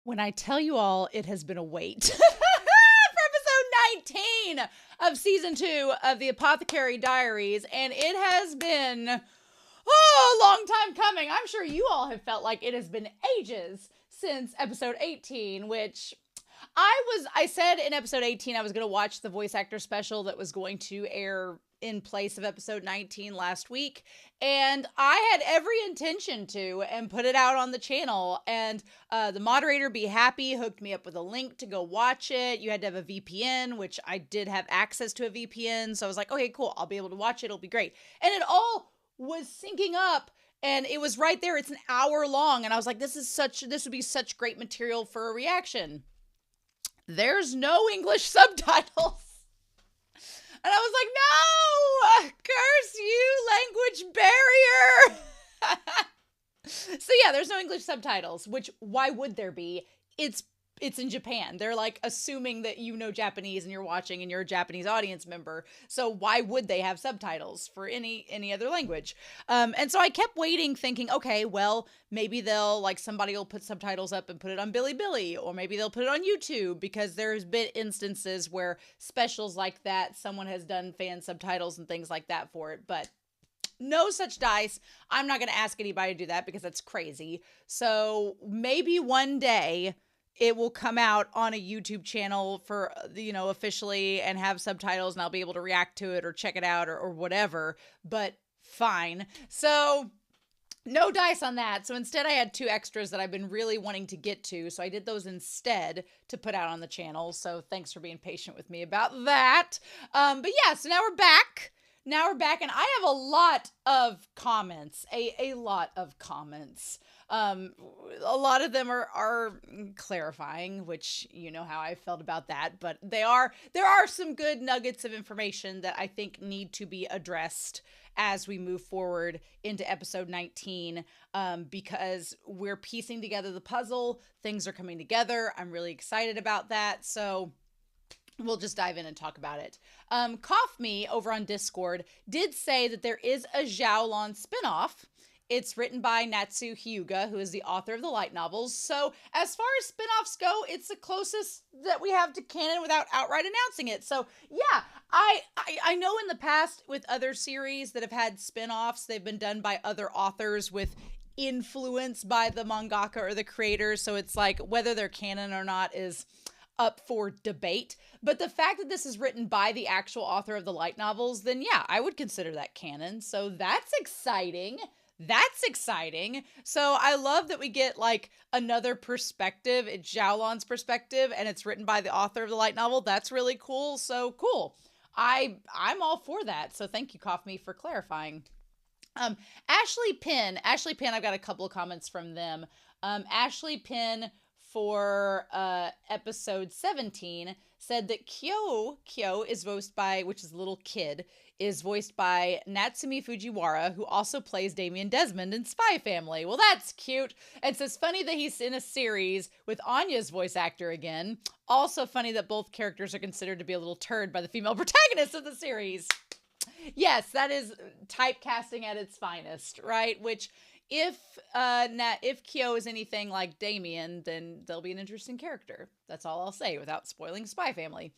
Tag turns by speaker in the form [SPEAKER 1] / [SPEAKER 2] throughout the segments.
[SPEAKER 1] When I tell you all, it has been a wait for episode 19 of season 2 of the Apothecary Diaries, and it has been a long time coming. I'm sure you all have felt like it has been ages since episode 18, which I said in episode 18 I was going to watch the voice actor special that was going to air in place of episode 19 last week, and I had every intention to and put it out on the channel, and the moderator Be Happy hooked me up with a link to go watch it. You had to have a VPN, which I did have access to a VPN, so I was like, okay, cool, I'll be able to watch it, it'll be great. And it all was syncing up, and it was right there. It's an hour long, and I was like, this would be such great material for a reaction. There's no English subtitles. And I was like, no, curse you, language barrier. So yeah, there's no English subtitles, which why would there be? It's in Japan. They're like assuming that you know Japanese and you're watching and you're a Japanese audience member. So why would they have subtitles for any other language? And so I kept waiting thinking, okay, well, maybe somebody will put subtitles up and put it on Bilibili, or maybe they'll put it on YouTube, because there's been instances where specials like that, someone has done fan subtitles and things like that for it, but no such dice. I'm not going to ask anybody to do that because that's crazy. So maybe one day it will come out on a YouTube channel for, officially, and have subtitles, and I'll be able to react to it or check it out or whatever, but fine. So no dice on that. So instead I had 2 extras that I've been really wanting to get to. So I did those instead to put out on the channel. So thanks for being patient with me about that. But yeah, so now we're back. And I have a lot of comments, a lot of comments. A lot of them are clarifying, which you know how I felt about that, but there are some good nuggets of information that I think need to be addressed as we move forward into episode 19, because we're piecing together the puzzle. Things are coming together. I'm really excited about that. So we'll just dive in and talk about it. Cough Me over on Discord did say that there is a Xiaolon spinoff. It's written by Natsu Hyuga, who is the author of the light novels. So as far as spinoffs go, it's the closest that we have to canon without outright announcing it. So yeah, I know in the past with other series that have had spinoffs, they've been done by other authors with influence by the mangaka or the creators. So it's like whether they're canon or not is up for debate. But the fact that this is written by the actual author of the light novels, then yeah, I would consider that canon. So that's exciting. So I love that we get like another perspective. It's Xiaolon's perspective, and it's written by the author of the light novel. That's really cool. So cool. I'm all for that. So thank you, Cough Me, for clarifying. Ashley Penn, I've got a couple of comments from them. Ashley Penn for episode 17 said that Kyo is voiced by, which is a little kid, is voiced by Natsumi Fujiwara, who also plays Damien Desmond in Spy Family. Well, that's cute. And so it's funny that he's in a series with Anya's voice actor again. Also funny that both characters are considered to be a little turd by the female protagonist of the series. Yes, that is typecasting at its finest, right? Which, if Kyo is anything like Damien, then they'll be an interesting character. That's all I'll say without spoiling Spy Family.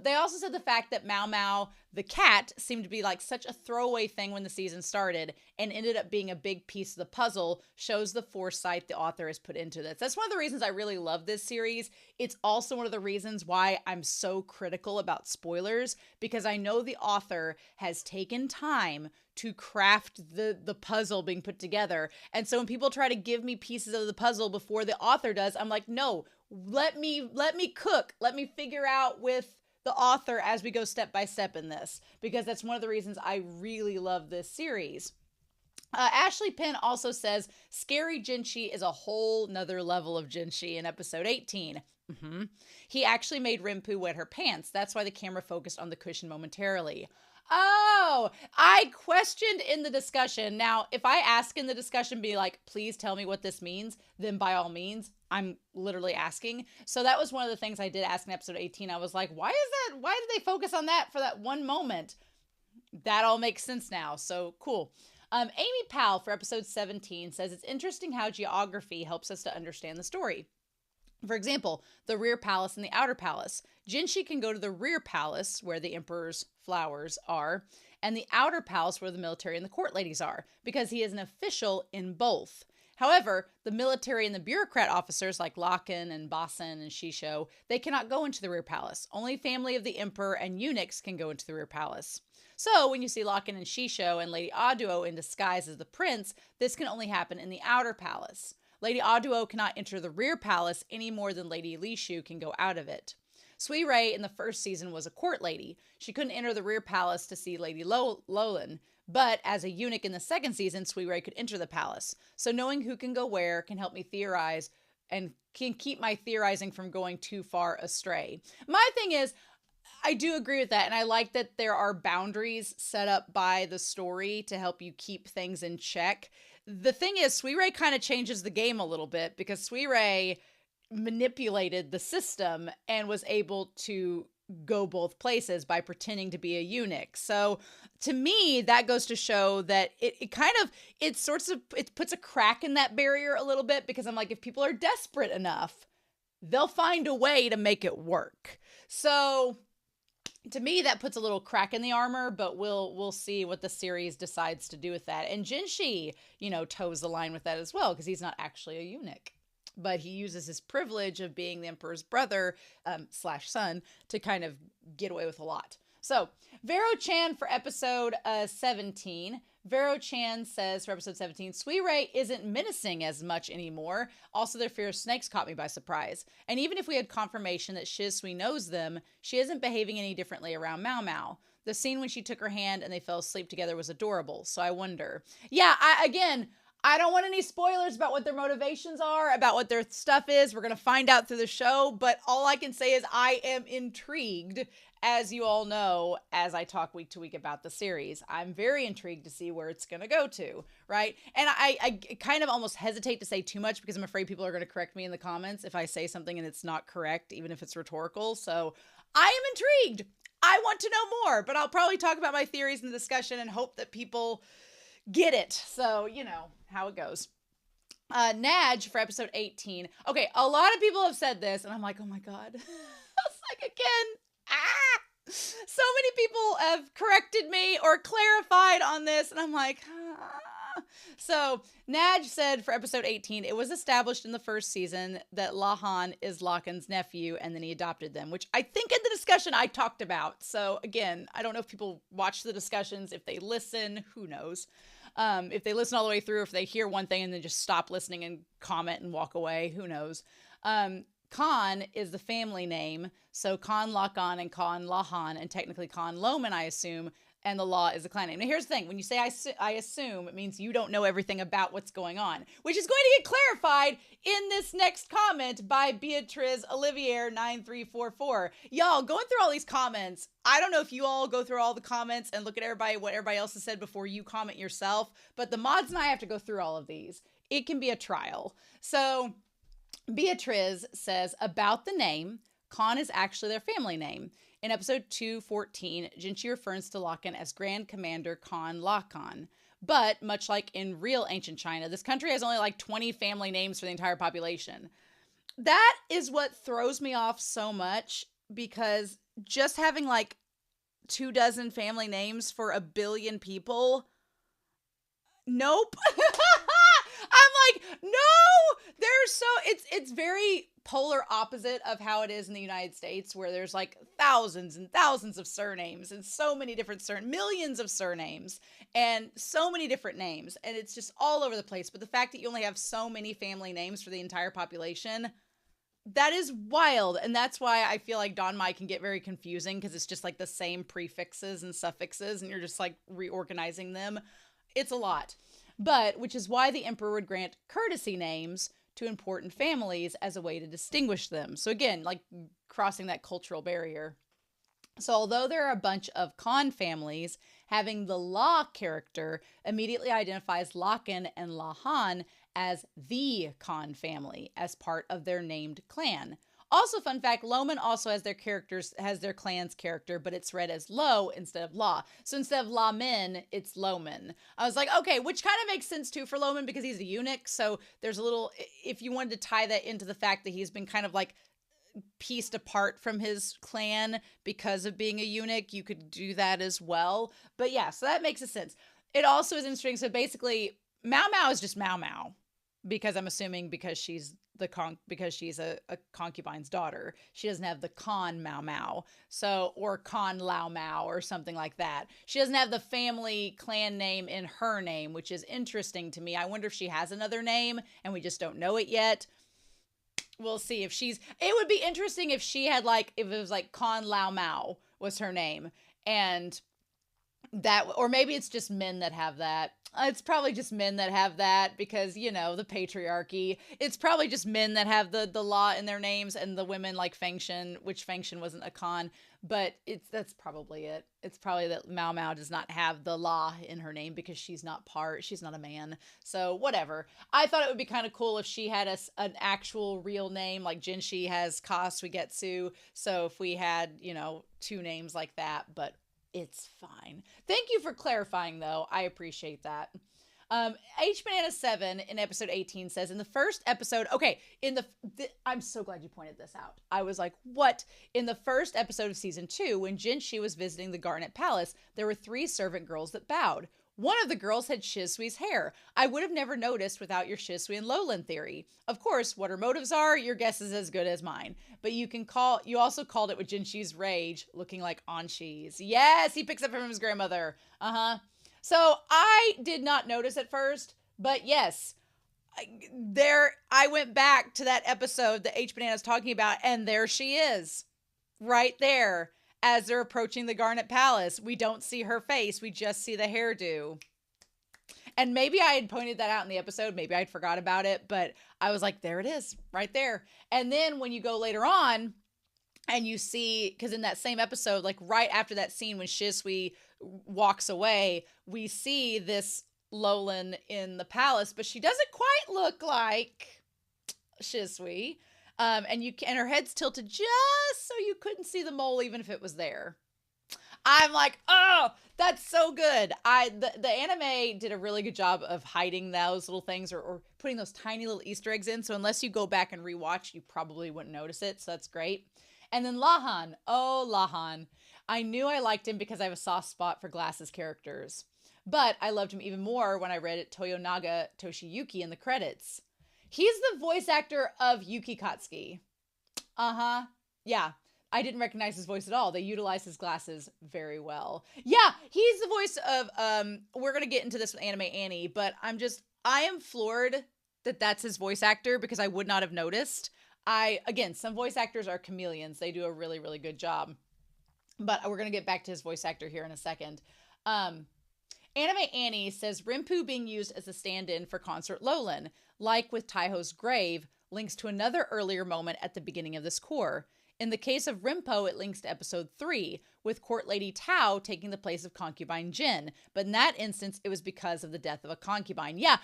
[SPEAKER 1] They also said the fact that MaoMao, the cat, seemed to be like such a throwaway thing when the season started and ended up being a big piece of the puzzle shows the foresight the author has put into this. That's one of the reasons I really love this series. It's also one of the reasons why I'm so critical about spoilers, because I know the author has taken time to craft the puzzle being put together. And so when people try to give me pieces of the puzzle before the author does, I'm like, no, let me cook. Let me figure out with the author as we go step by step in this, because that's one of the reasons I really love this series. Ashley Penn also says Scary Jinshi is a whole nother level of Jinshi in episode 18. He actually made Rinpu wet her pants. That's why the camera focused on the cushion momentarily. Oh, I questioned in the discussion. Now, if I ask in the discussion, be like, please tell me what this means, then by all means, I'm literally asking. So that was one of the things I did ask in episode 18. I was like, why did they focus on that for that one moment? That all makes sense now. So cool. Amy Powell for episode 17 says, it's interesting how geography helps us to understand the story. For example, the rear palace and the outer palace. Jinshi can go to the rear palace, where the emperor's flowers are, and the outer palace, where the military and the court ladies are, because he is an official in both. However, the military and the bureaucrat officers like Lakan and Basen and Shisho, they cannot go into the rear palace. Only family of the emperor and eunuchs can go into the rear palace. So when you see Lakan and Shisho and Lady Aduo in disguise as the prince, this can only happen in the outer palace. Lady Aduo cannot enter the rear palace any more than Lady Lishu can go out of it. Suirei in the first season was a court lady. She couldn't enter the rear palace to see Lady Lolan, but as a eunuch in the second season, Suirei could enter the palace. So knowing who can go where can help me theorize and can keep my theorizing from going too far astray. My thing is, I do agree with that, and I like that there are boundaries set up by the story to help you keep things in check. The thing is, Suirei kind of changes the game a little bit, because Suirei manipulated the system and was able to go both places by pretending to be a eunuch. So to me, that goes to show that it puts a crack in that barrier a little bit, because I'm like, if people are desperate enough, they'll find a way to make it work. So to me, that puts a little crack in the armor, but we'll see what the series decides to do with that. And Jinshi, toes the line with that as well, because he's not actually a eunuch, but he uses his privilege of being the emperor's brother / son to kind of get away with a lot. So Vero Chan for episode 17. Vero Chan says for episode 17, Suirei isn't menacing as much anymore. Also, their fear of snakes caught me by surprise. And even if we had confirmation that Shisui knows them, she isn't behaving any differently around MaoMao. The scene when she took her hand and they fell asleep together was adorable. So I wonder. Yeah, I don't want any spoilers about what their motivations are, about what their stuff is. We're going to find out through the show. But all I can say is I am intrigued, as you all know, as I talk week to week about the series. I'm very intrigued to see where it's going to go to, right? And I kind of almost hesitate to say too much, because I'm afraid people are going to correct me in the comments if I say something and it's not correct, even if it's rhetorical. So I am intrigued. I want to know more, but I'll probably talk about my theories in the discussion and hope that people get it. So, how it goes. Naj for episode 18. Okay, a lot of people have said this, and I'm like, oh my God. I was like, again, so many people have corrected me or clarified on this, and I'm like, So, Naj said for episode 18, it was established in the first season that Lahan is Lakan's nephew, and then he adopted them, which I think in the discussion I talked about. So, again, I don't know if people watch the discussions, if they listen, who knows. If they listen all the way through, if they hear one thing and then just stop listening and comment and walk away, who knows. Khan is the family name, so Khan Lakan and Khan Lahan, and technically Khan Loman, I assume, and the law is a clan name. Now here's the thing, when you say I assume, it means you don't know everything about what's going on, which is going to get clarified in this next comment by Beatriz Olivier 9344. Y'all, going through all these comments, I don't know if you all go through all the comments and look at what everybody else has said before you comment yourself, but the mods and I have to go through all of these. It can be a trial. So Beatriz says about the name, Khan is actually their family name. In episode 214, Jinshi refers to Lakan as Grand Commander Khan Lakan. But, much like in real ancient China, this country has only like 20 family names for the entire population. That is what throws me off so much, because just having like 24 family names for 1 billion people, nope. I'm like, no! It's very polar opposite of how it is in the United States, where there's like thousands and thousands of surnames and so many different millions of surnames and so many different names, and it's just all over the place. But the fact that you only have so many family names for the entire population, that is wild. And that's why I feel like Donmai can get very confusing, because it's just like the same prefixes and suffixes and you're just like reorganizing them. It's a lot. But, which is why the emperor would grant courtesy names to important families as a way to distinguish them. So again, like crossing that cultural barrier. So although there are a bunch of Khan families, having the La character immediately identifies Lakan and Lahan as the Khan family as part of their named clan. Also, fun fact, Loman also has their clan's character, but it's read as Lo instead of La. So instead of La Min, it's Loman. I was like, okay, which kind of makes sense too for Loman because he's a eunuch. So there's a little, if you wanted to tie that into the fact that he's been kind of like pieced apart from his clan because of being a eunuch, you could do that as well. But yeah, so that makes a sense. It also is interesting. So basically, MaoMao is just MaoMao because I'm assuming because she's a concubine's daughter. She doesn't have the Con MaoMao, so, or Con Lao Mao or something like that. She doesn't have the family clan name in her name, which is interesting to me. I wonder if she has another name and we just don't know it yet. We'll see if it would be interesting if she had like, if it was like Con Lao Mao was her name, and that, or maybe it's just men that have that. It's probably just men that have that because, the patriarchy. It's probably just men that have the law in their names, and the women like Fengshen, which Fengshen wasn't a con, but that's probably it. It's probably that MaoMao does not have the law in her name because she's not a man. So whatever. I thought it would be kind of cool if she had an actual real name, like Jinshi has Ka Suigetsu. So if we had, two names like that, but it's fine. Thank you for clarifying, though. I appreciate that. H-Banana7 in episode 18 says, in the first episode, okay, I'm so glad you pointed this out. I was like, what? In the first episode of season 2, when Jinshi was visiting the Garnet Palace, there were 3 servant girls that bowed. One of the girls had Shisui's hair. I would have never noticed without your Shisui and Lowland theory. Of course, what her motives are, your guess is as good as mine. But you also called it with Jinshi's rage, looking like Anshi's. Yes, he picks up from his grandmother. So I did not notice at first, but yes, I went back to that episode that H-Banana's talking about, and there she is, right there. As they're approaching the Garnet Palace, we don't see her face. We just see the hairdo. And maybe I had pointed that out in the episode. Maybe I'd forgot about it. But I was like, there it is, right there. And then when you go later on and you see, because in that same episode, like right after that scene when Shisui walks away, we see this Lowland in the palace. But she doesn't quite look like Shisui. And her head's tilted just so you couldn't see the mole even if it was there. I'm like, oh, that's so good. The anime did a really good job of hiding those little things or putting those tiny little Easter eggs in. So unless you go back and rewatch, you probably wouldn't notice it. So that's great. And then Lahan. Oh, Lahan. I knew I liked him because I have a soft spot for glasses characters. But I loved him even more when I read Toyonaga Toshiyuki in the credits. He's the voice actor of Yuki Katsuki. Yeah. I didn't recognize his voice at all. They utilize his glasses very well. Yeah, he's the voice of, we're going to get into this with Anime Annie, but I am floored that that's his voice actor because I would not have noticed. Again, some voice actors are chameleons. They do a really, really good job. But we're going to get back to his voice actor here in a second. Anime Annie says Rinpu being used as a stand-in for Consort Lowland, like with Taiho's grave, links to another earlier moment at the beginning of this core. In the case of Rinpo, it links to episode 3, with Court Lady Tao taking the place of concubine Jin. But in that instance, it was because of the death of a concubine. Yeah,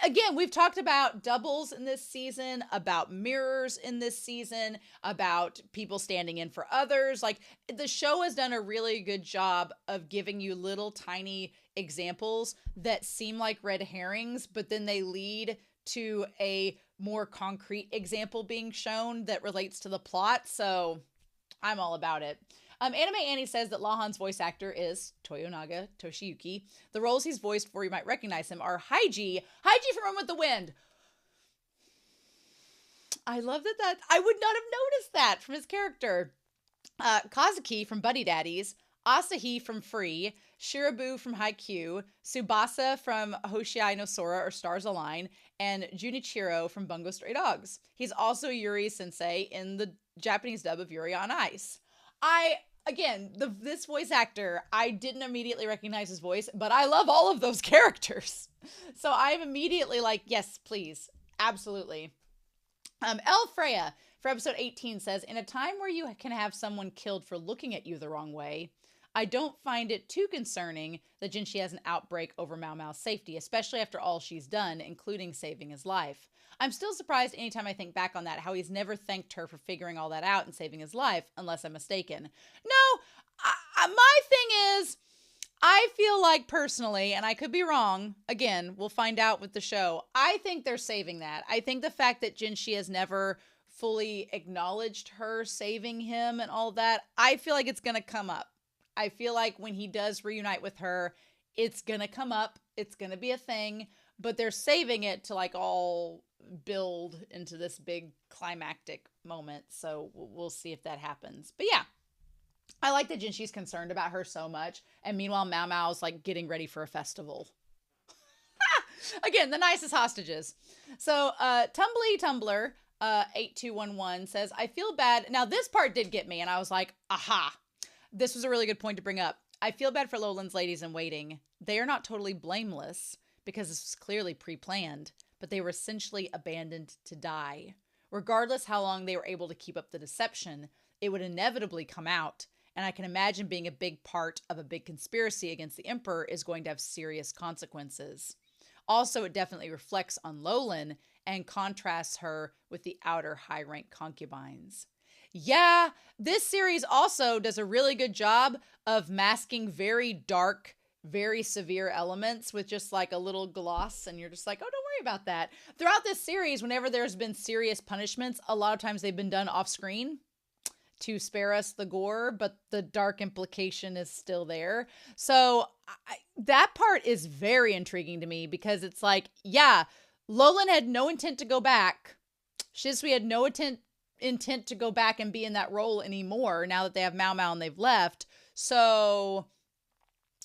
[SPEAKER 1] again, we've talked about doubles in this season, about mirrors in this season, about people standing in for others. Like, the show has done a really good job of giving you little tiny examples that seem like red herrings, but then they lead to a more concrete example being shown that relates to the plot. So I'm all about it. Anime Annie says that Lahan's voice actor is Toyonaga Toshiyuki. The roles he's voiced for, you might recognize him, are Haiji from Run with the Wind. I love that I would not have noticed that from his character. Kazuki from Buddy Daddies, Asahi from Free, Shirabu from Haikyuu, Tsubasa from Hoshiai no Sora or Stars Align, and Junichiro from Bungo Stray Dogs. He's also Yuri Sensei in the Japanese dub of Yuri on Ice. This voice actor, I didn't immediately recognize his voice, but I love all of those characters. So I'm immediately like, yes, please. Absolutely. El Freya for episode 18 says, in a time where you can have someone killed for looking at you the wrong way, I don't find it too concerning that Jinshi has an outbreak over MaoMao's safety, especially after all she's done, including saving his life. I'm still surprised anytime I think back on that, how he's never thanked her for figuring all that out and saving his life, unless I'm mistaken. No, my thing is, I feel like personally, and I could be wrong, again, we'll find out with the show, I think they're saving that. I think the fact that Jinshi has never fully acknowledged her saving him and all that, I feel like it's going to come up. I feel like when he does reunite with her, it's going to come up. It's going to be a thing, but they're saving it to like all build into this big climactic moment. So we'll see if that happens. But yeah, I like that Jinshi's concerned about her so much. And meanwhile, MaoMao's like getting ready for a festival. Again, the nicest hostages. So Tumbly Tumbler 8211 says, I feel bad. Now this part did get me and I was like, aha. This was a really good point to bring up. I feel bad for Lowland's ladies in waiting. They are not totally blameless because this was clearly pre-planned, but they were essentially abandoned to die. Regardless how long they were able to keep up the deception, it would inevitably come out. And I can imagine being a big part of a big conspiracy against the emperor is going to have serious consequences. Also, it definitely reflects on Lowland and contrasts her with the outer high-rank concubines. Yeah, this series also does a really good job of masking very dark, very severe elements with just like a little gloss, and you're just like, oh, don't worry about that. Throughout this series, whenever there's been serious punishments, a lot of times they've been done off screen to spare us the gore, but the dark implication is still there. So that part is very intriguing to me because it's like, yeah, Lowland had no intent to go back. Shisui had no intent to go back and be in that role anymore now that they have MaoMao and they've left. So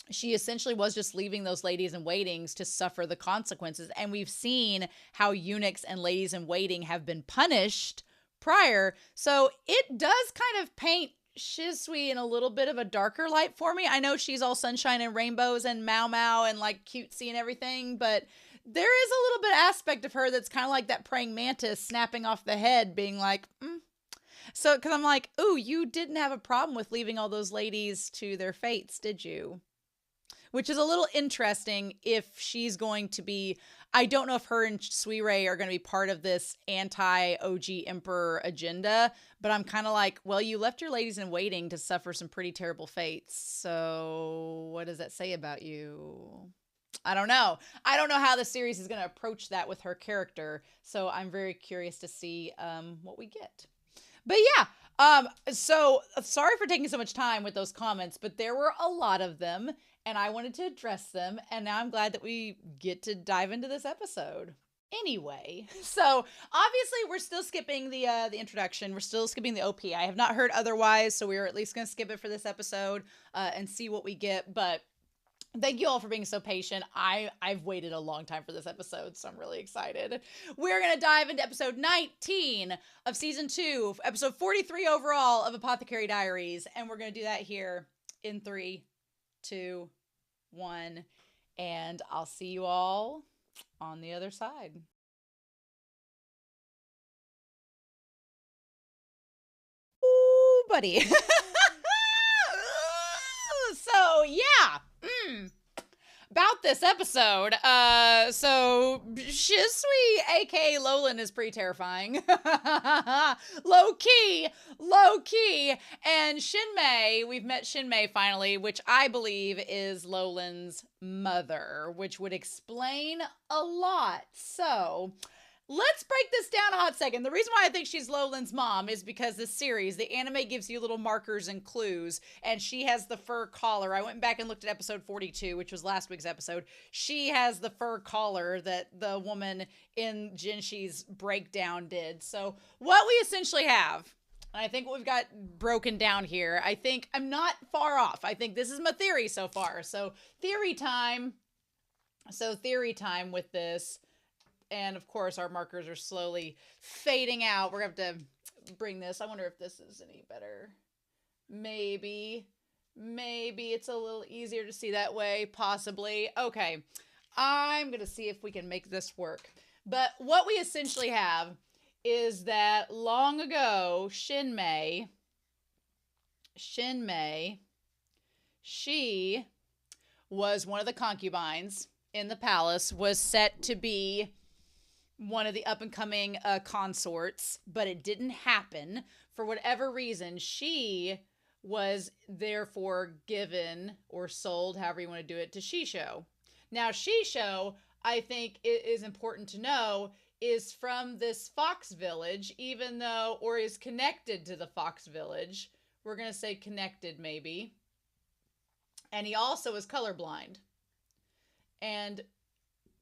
[SPEAKER 1] she essentially was just leaving those ladies in waitings to suffer the consequences. And we've seen how eunuchs and ladies in waiting have been punished prior. So it does kind of paint Shisui in a little bit of a darker light for me. I know she's all sunshine and rainbows and MaoMao and like cutesy and everything, but there is a little bit aspect of her that's kind of like that praying mantis snapping off the head being like, So, because I'm like, ooh, you didn't have a problem with leaving all those ladies to their fates, did you? Which is a little interesting if she's going to be, I don't know if her and Suirei are going to be part of this anti-OG Emperor agenda, but I'm kind of like, well, you left your ladies in waiting to suffer some pretty terrible fates. So what does that say about you? I don't know. I don't know how the series is going to approach that with her character. So I'm very curious to see what we get. But yeah, so sorry for taking so much time with those comments, but there were a lot of them and I wanted to address them. And now I'm glad that we get to dive into this episode. Anyway, so obviously we're still skipping the introduction. We're still skipping the OP. I have not heard otherwise, so we're at least going to skip it for this episode and see what we get. But thank you all for being so patient. I've waited a long time for this episode, so I'm really excited. We're going to dive into episode 19 of season 2, episode 43 overall of Apothecary Diaries, and we're going to do that here in 3, 2, 1, and I'll see you all on the other side. Ooh, buddy. So, yeah. About this episode, so Shisui, aka Lowland, is pretty terrifying. Low key. And Shinmei, we've met Shinmei finally, which I believe is Lowland's mother, which would explain a lot. So let's break this down a hot second. The reason why I think she's Lowland's mom is because this series, the anime gives you little markers and clues, and she has the fur collar. I went back and looked at episode 42, which was last week's episode. She has the fur collar that the woman in Jinshi's breakdown did. So what we essentially have, and I think what we've got broken down here, I think I'm not far off. I think this is my theory so far. So theory time. With this. And of course, our markers are slowly fading out. We're going to have to bring this. I wonder if this is any better. Maybe it's a little easier to see that way. Possibly. Okay. I'm going to see if we can make this work. But what we essentially have is that long ago, Shinmei, she was one of the concubines in the palace, was set to be one of the up-and-coming consorts, but it didn't happen. For whatever reason, she was therefore given or sold, however you want to do it, to Shisho. Now, Shisho, I think it is important to know, is from this fox village, even though, or is connected to the fox village. We're going to say connected, maybe. And he also is colorblind. And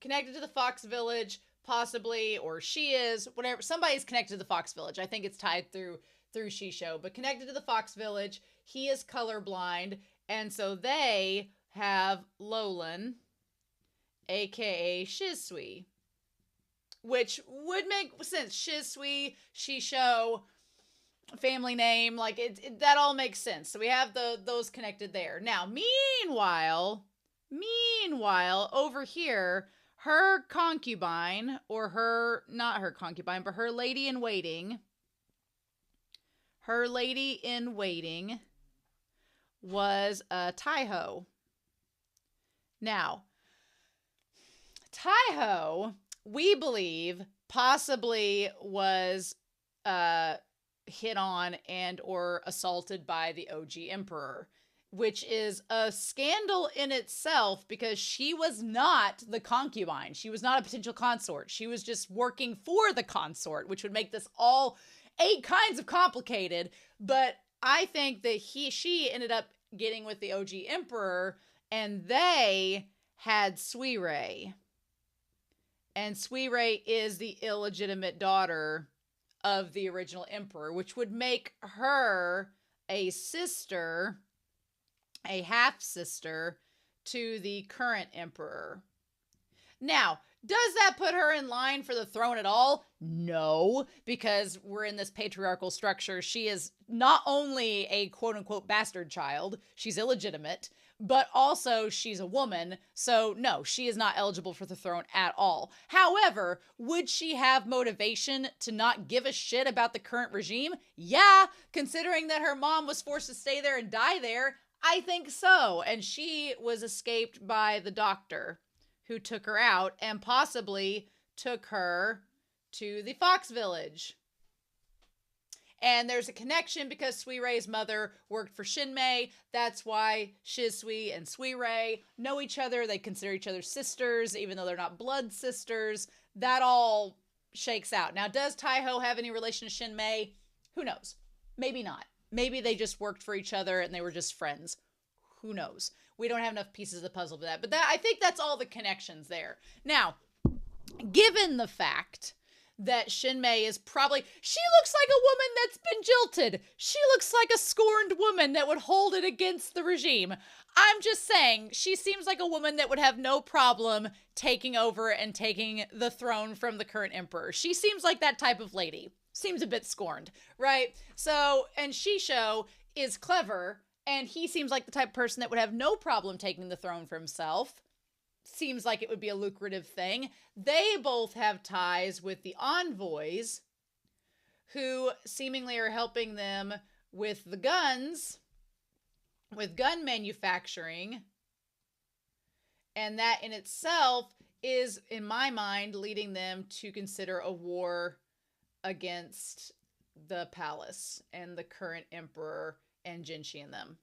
[SPEAKER 1] connected to the fox village, possibly, or she is, whatever. Somebody's connected to the fox village. I think it's tied through Shisho, but connected to the fox village. He is colorblind, and so they have Lolan, aka Shisui, which would make sense. Shisui, Shisho, family name, like that all makes sense. So we have those connected there. Now, meanwhile, over here, her concubine, or her, not her concubine, but her lady in waiting, was Taiho. Now, Taiho, we believe, possibly was hit on and or assaulted by the OG emperor, which is a scandal in itself because she was not the concubine. She was not a potential consort. She was just working for the consort, which would make this all 8 kinds of complicated. But I think that she ended up getting with the OG emperor, and they had Suirei. And Suirei is the illegitimate daughter of the original emperor, which would make her a sister, a half-sister to the current emperor. Now, does that put her in line for the throne at all? No, because we're in this patriarchal structure. She is not only a quote-unquote bastard child, she's illegitimate, but also she's a woman, so no, she is not eligible for the throne at all. However, would she have motivation to not give a shit about the current regime? Yeah, considering that her mom was forced to stay there and die there, I think so. And she was escaped by the doctor who took her out and possibly took her to the Fox Village. And there's a connection because Suirei's mother worked for Shinmei. That's why Shisui and Suirei know each other. They consider each other sisters, even though they're not blood sisters. That all shakes out. Now, does Taiho have any relation to Shinmei? Who knows? Maybe not. Maybe they just worked for each other and they were just friends. Who knows? We don't have enough pieces of the puzzle for that. But I think that's all the connections there. Now, given the fact that Shinmei is probably, she looks like a woman that's been jilted. She looks like a scorned woman that would hold it against the regime. I'm just saying, she seems like a woman that would have no problem taking over and taking the throne from the current emperor. She seems like that type of lady. Seems a bit scorned, right? So, and Shisho is clever, and he seems like the type of person that would have no problem taking the throne for himself. Seems like it would be a lucrative thing. They both have ties with the envoys, who seemingly are helping them with the guns, with gun manufacturing. And that in itself is, in my mind, leading them to consider a war against the palace and the current emperor and Jinshi and them.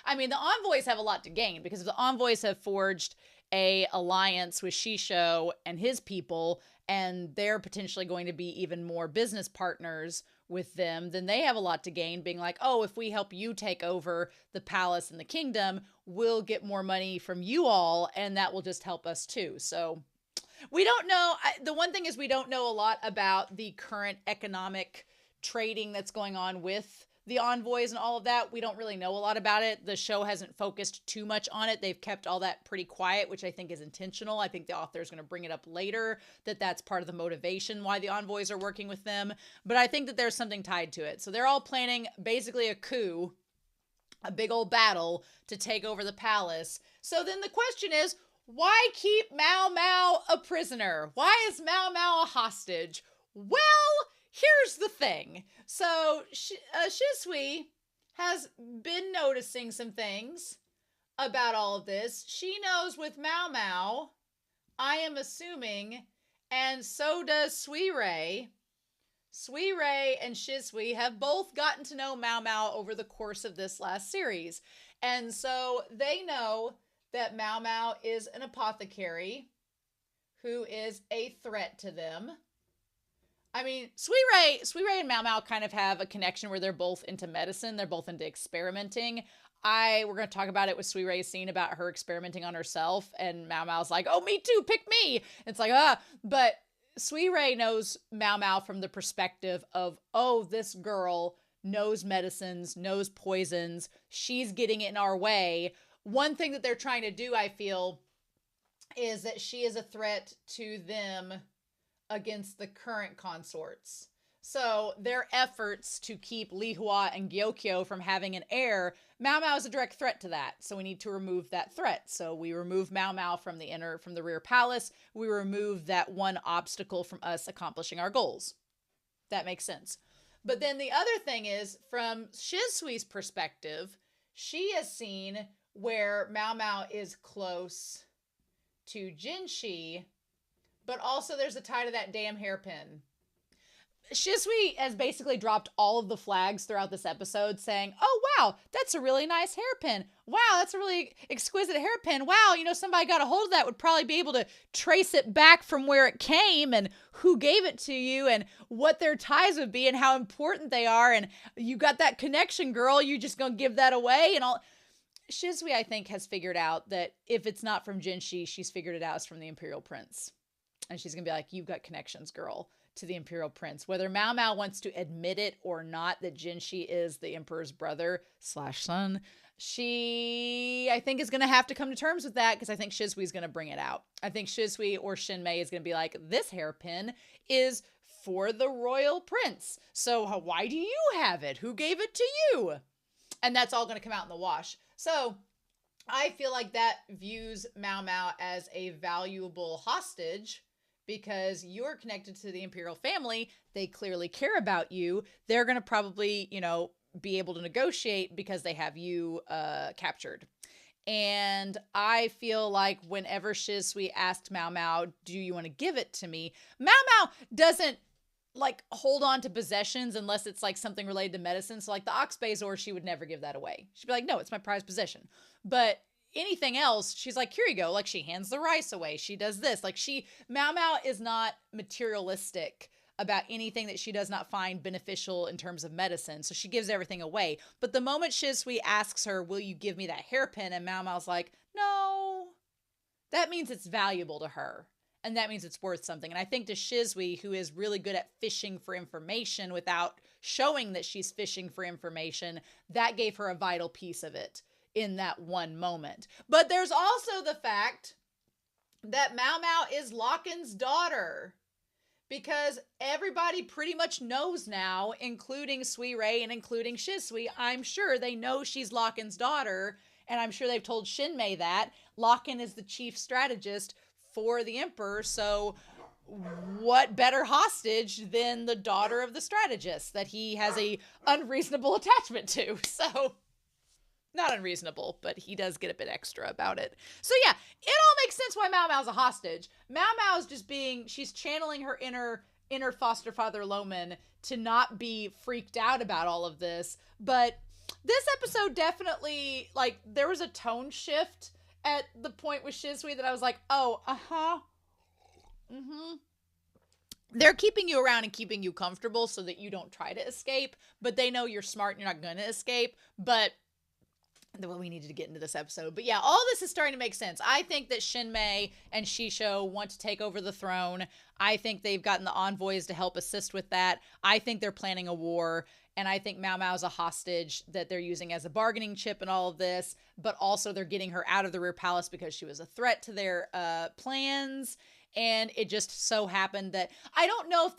[SPEAKER 1] I mean, the envoys have a lot to gain because if the envoys have forged a alliance with Shisho and his people, and they're potentially going to be even more business partners with them, then they have a lot to gain, being like, oh, if we help you take over the palace and the kingdom, we'll get more money from you all, and that will just help us too. So we don't know. The one thing is we don't know a lot about the current economic trading that's going on with the envoys and all of that. We don't really know a lot about it. The show hasn't focused too much on it. They've kept all that pretty quiet, which I think is intentional. I think the author is going to bring it up later, that that's part of the motivation why the envoys are working with them. But I think that there's something tied to it. So they're all planning basically a coup, a big old battle to take over the palace. So then the question is, why keep MaoMao a prisoner? Why is MaoMao a hostage? Well, here's the thing. So Shisui has been noticing some things about all of this. She knows with MaoMao, I am assuming, And so does Suirei. Suirei and Shisui have both gotten to know Mao Mao over the course of this last series. And so they know that Mao Mao is an apothecary who is a threat to them. I mean, Suirei and MaoMao kind of have a connection where they're both into medicine. They're both into experimenting. We're going to talk about it with Suirei's scene about her experimenting on herself. And MaoMao's like, oh, me too, pick me. It's like, but Suirei knows MaoMao from the perspective of, oh, this girl knows medicines, knows poisons. She's getting in our way. One thing that they're trying to do, I feel, is that she is a threat to them against the current consorts. So their efforts to keep Li Hua and Gyokyo from having an heir, Mao Mao is a direct threat to that. So we need to remove that threat. So we remove Mao Mao from the rear palace. We remove that one obstacle from us accomplishing our goals. That makes sense. But then the other thing is, from Shisui's perspective, she has seen where Mao Mao is close to Jinshi, but also there's a tie to that damn hairpin. Shisui has basically dropped all of the flags throughout this episode saying, oh, wow, that's a really nice hairpin. Wow, that's a really exquisite hairpin. Wow, somebody got a hold of that would probably be able to trace it back from where it came and who gave it to you and what their ties would be and how important they are. And you got that connection, girl. You just gonna give that away and all. Shisui, I think, has figured out that if it's not from Jinshi, she's figured it out as from the Imperial Prince. And she's going to be like, you've got connections, girl, to the Imperial Prince. Whether Mao Mao wants to admit it or not, that Jinshi is the Emperor's brother/son, she, I think, is going to have to come to terms with that because I think Shisui's going to bring it out. I think Shisui or Shinmei is going to be like, this hairpin is for the royal prince. So why do you have it? Who gave it to you? And that's all going to come out in the wash. So I feel like that views Mao Mao as a valuable hostage because you're connected to the imperial family. They clearly care about you. They're going to probably, be able to negotiate because they have you captured. And I feel like whenever Shisui asked Mao Mao, do you want to give it to me? Mao Mao doesn't hold on to possessions unless it's something related to medicine. So the Ox Bazor, she would never give that away. She'd be like, no, it's my prized possession. But anything else, she's like, here you go. She hands the rice away. She does this. Mao Mao is not materialistic about anything that she does not find beneficial in terms of medicine. So she gives everything away. But the moment Shisui asks her, will you give me that hairpin? And Mao Mao's like, no, that means it's valuable to her. And that means it's worth something. And I think to Shisui, who is really good at fishing for information without showing that she's fishing for information, that gave her a vital piece of it in that one moment. But there's also the fact that Mao Mao is Locken's daughter. Because everybody pretty much knows now, including Suirei and including Shisui, I'm sure they know she's Locken's daughter. And I'm sure they've told Shinmei that. Locken is the chief strategist for the emperor, so what better hostage than the daughter of the strategist that he has a unreasonable attachment to? So, not unreasonable, but he does get a bit extra about it. So yeah, it all makes sense why Mao Mao's a hostage. Mao Mao's just she's channeling her inner foster father Loman to not be freaked out about all of this. But this episode definitely, there was a tone shift at the point with Shisui that I was like, oh, they're keeping you around and keeping you comfortable so that you don't try to escape, but they know you're smart and you're not going to escape. But we needed to get into this episode. But yeah, all this is starting to make sense. I think that Shinmei and Shisho want to take over the throne. I think they've gotten the envoys to help assist with that. I think they're planning a war. And I think Mao Mao's a hostage that they're using as a bargaining chip in all of this. But also they're getting her out of the rear palace because she was a threat to their plans. And it just so happened that I don't know if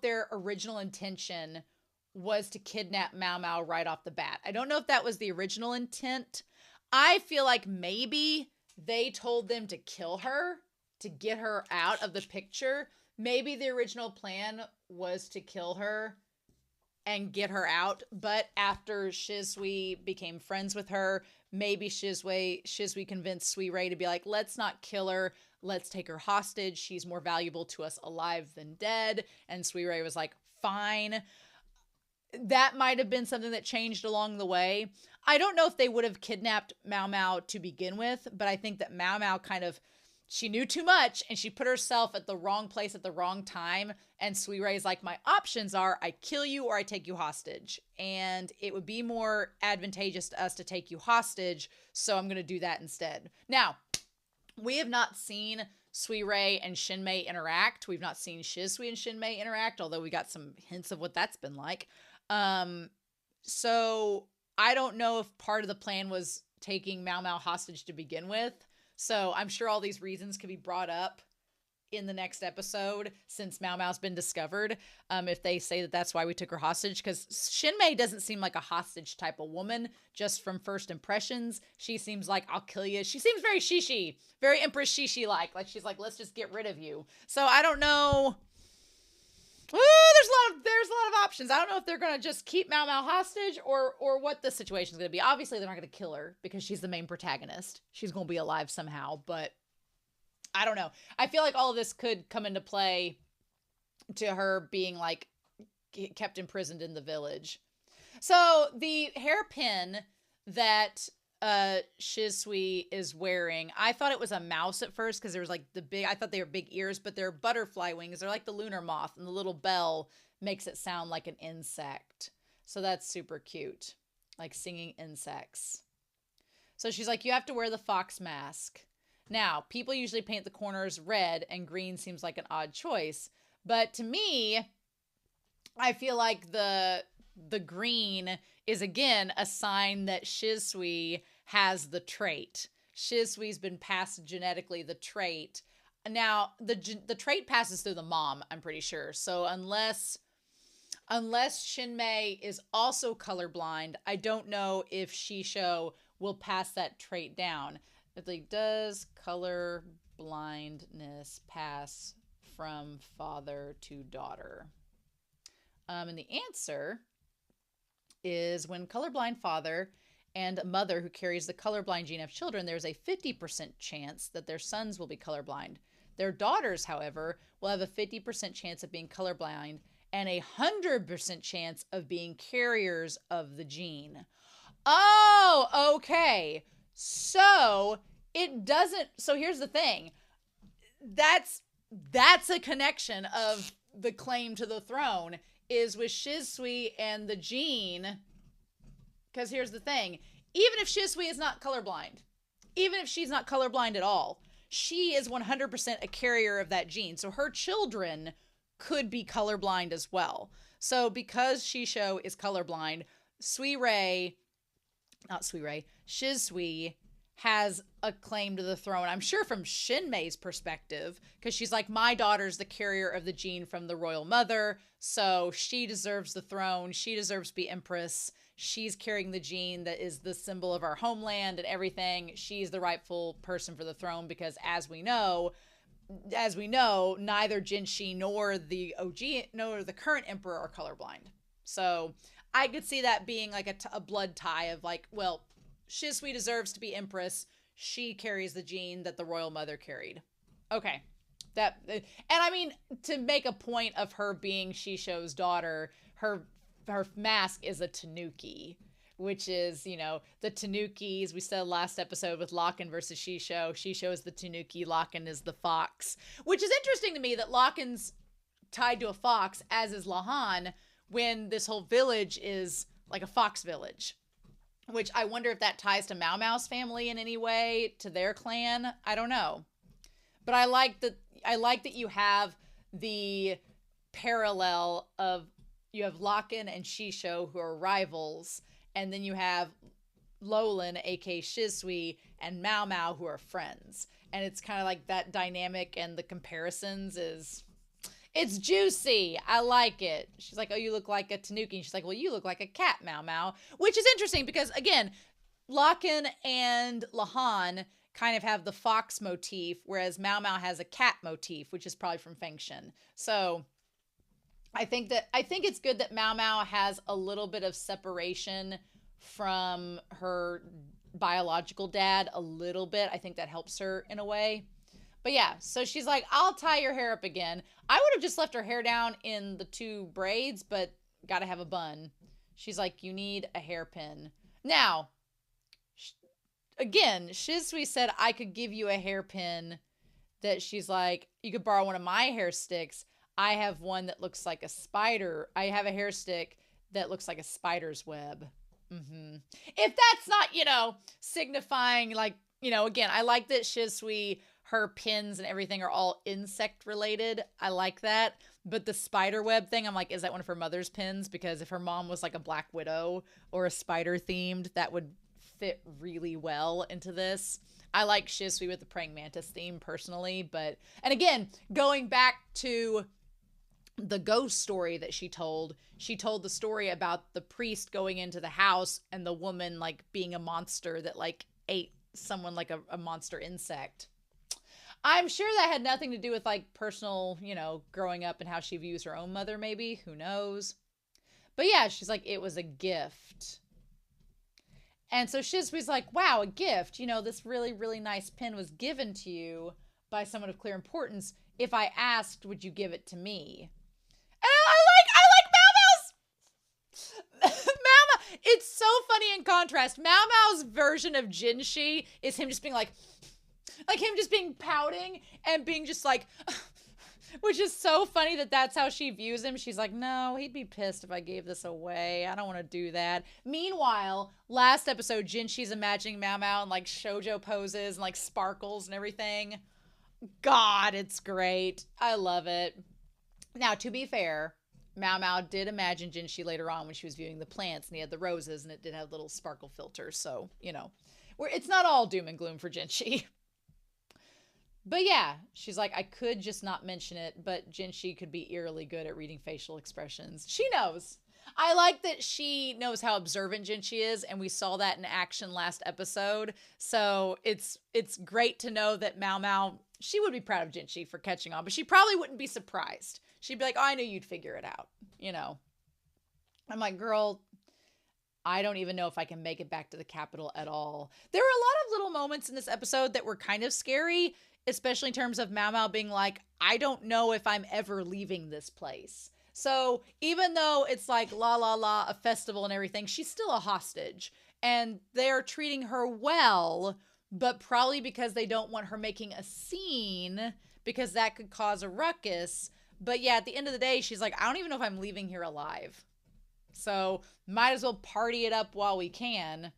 [SPEAKER 1] their original intention was to kidnap Mao Mao right off the bat. I don't know if that was the original intent. I feel like maybe they told them to kill her to get her out of the picture. Maybe the original plan was to kill her and get her out. But after Shisui became friends with her, maybe Shisui convinced Suirei to be like, let's not kill her. Let's take her hostage. She's more valuable to us alive than dead. And Suirei was like, fine. That might have been something that changed along the way. I don't know if they would have kidnapped MaoMao to begin with, but I think that MaoMao she knew too much and she put herself at the wrong place at the wrong time. And Suirei is like, my options are I kill you or I take you hostage. And it would be more advantageous to us to take you hostage. So I'm going to do that instead. Now, we have not seen Suirei and Shinmei interact. We've not seen Shisui and Shinmei interact, although we got some hints of what that's been like. So I don't know if part of the plan was taking MaoMao hostage to begin with. So I'm sure all these reasons could be brought up in the next episode since MaoMao's been discovered. If they say that that's why we took her hostage, because Shinmei doesn't seem like a hostage type of woman just from first impressions. She seems like, I'll kill you. She seems very Shishi, very Empress Shishi like she's like, let's just get rid of you. So I don't know. There's a lot of options. I don't know if they're gonna just keep MaoMao hostage or what the situation's gonna be. Obviously, they're not gonna kill her because she's the main protagonist. She's gonna be alive somehow, but I don't know. I feel like all of this could come into play to her being like kept imprisoned in the village. So the hairpin that Shisui is wearing, I thought it was a mouse at first because there was like I thought they were big ears, but they're butterfly wings. They're like the lunar moth, and the little bell makes it sound like an insect. So that's super cute, like singing insects. So she's like, you have to wear the fox mask. Now, people usually paint the corners red, and green seems like an odd choice. But to me, I feel like the green is, again, a sign that Shisui has the trait. Shisui's been passed genetically the trait. Now, the trait passes through the mom, I'm pretty sure. So unless Shinmei is also colorblind, I don't know if Shisho will pass that trait down. It's like, does color blindness pass from father to daughter? And the answer is when colorblind father and mother who carries the colorblind gene have children, there's a 50% chance that their sons will be colorblind. Their daughters, however, will have a 50% chance of being colorblind and a 100% chance of being carriers of the gene. Oh, okay. So here's the thing. That's a connection of the claim to the throne is with Shisui and the gene. Because here's the thing. Even if Shisui is not colorblind, even if she's not colorblind at all, she is 100% a carrier of that gene. So her children could be colorblind as well. So because Shisho is colorblind, Shisui has a claim to the throne. I'm sure from Shinmei's perspective, because she's like, my daughter's the carrier of the gene from the royal mother, so she deserves the throne. She deserves to be empress. She's carrying the gene that is the symbol of our homeland and everything. She's the rightful person for the throne because, as we know, neither Jinshi nor the OG nor the current emperor are colorblind. So I could see that being like a blood tie of like, well, Shisui deserves to be empress. She carries the gene that the royal mother carried. Okay. And I mean, to make a point of her being Shisho's daughter, her mask is a tanuki, which is, the tanukis we said last episode with Locken versus Shisho. Shisho is the tanuki, Locken is the fox, which is interesting to me that Locken's tied to a fox, as is Lahan, when this whole village is like a fox village. Which I wonder if that ties to MaoMao's family in any way, to their clan. I don't know. But I like that you have the parallel of you have Locken and Shisho who are rivals, and then you have Lolan, aka Shisui, and MaoMao who are friends. And it's kind of like that dynamic, and the comparisons it's juicy. I like it. She's like, oh, you look like a tanuki. And she's like, well, you look like a cat, MaoMao. Which is interesting because, again, Locken and Lahan kind of have the fox motif, whereas MaoMao has a cat motif, which is probably from Fengshen. So I think it's good that Mao Mao has a little bit of separation from her biological dad a little bit. I think that helps her in a way. But yeah, so she's like, I'll tie your hair up again. I would have just left her hair down in the two braids, but gotta have a bun. She's like, you need a hairpin. Now, again, Shisui said I could give you a hairpin that she's like, you could borrow one of my hair sticks. I have one that looks like a spider. I have a hair stick that looks like a spider's web. If that's not, signifying like, again, I like that Shisui, her pins and everything are all insect related. I like that. But the spider web thing, I'm like, is that one of her mother's pins? Because if her mom was like a black widow or a spider themed, that would fit really well into this. I like Shisui with the praying mantis theme personally, and again, going back to the ghost story that she told the story about the priest going into the house and the woman like being a monster that like ate someone like a monster insect. I'm sure that had nothing to do with like personal, growing up and how she views her own mother, maybe. Who knows? But yeah, she's like, it was a gift. And so Shisui's like, wow, a gift. This really, really nice pin was given to you by someone of clear importance. If I asked, would you give it to me? And I like Mao. It's so funny in contrast. Mao's version of Jinshi is him just being like him just being pouting and being just like, which is so funny that that's how she views him. She's like, no, he'd be pissed if I gave this away. I don't want to do that. Meanwhile, last episode, Jinshi's imagining Mao in like shoujo poses and like sparkles and everything. God, it's great. I love it. Now, to be fair, Mao did imagine Jinshi later on when she was viewing the plants and he had the roses and it did have little sparkle filters. So, it's not all doom and gloom for Jinshi. But yeah, she's like, I could just not mention it, but Jinshi could be eerily good at reading facial expressions. She knows. I like that she knows how observant Jinshi is, and we saw that in action last episode. So it's great to know that Mao, she would be proud of Jinshi for catching on, but she probably wouldn't be surprised. She'd be like, oh, I knew you'd figure it out, I'm like, girl, I don't even know if I can make it back to the capital at all. There were a lot of little moments in this episode that were kind of scary, especially in terms of Mao being like, I don't know if I'm ever leaving this place. So even though it's like la la la, a festival and everything, she's still a hostage. And they're treating her well, but probably because they don't want her making a scene, because that could cause a ruckus. But yeah, at the end of the day, she's like, I don't even know if I'm leaving here alive. So might as well party it up while we can.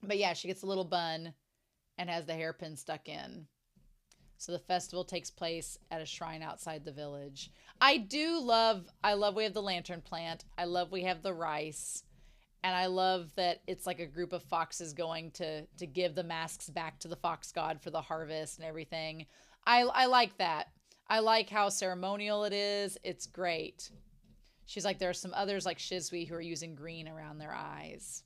[SPEAKER 1] But yeah, she gets a little bun and has the hairpin stuck in. So the festival takes place at a shrine outside the village. I love we have the lantern plant. I love we have the rice. And I love that it's like a group of foxes going to give the masks back to the fox god for the harvest and everything. I like that. I like how ceremonial it is. It's great. She's like, there are some others like Shisui who are using green around their eyes.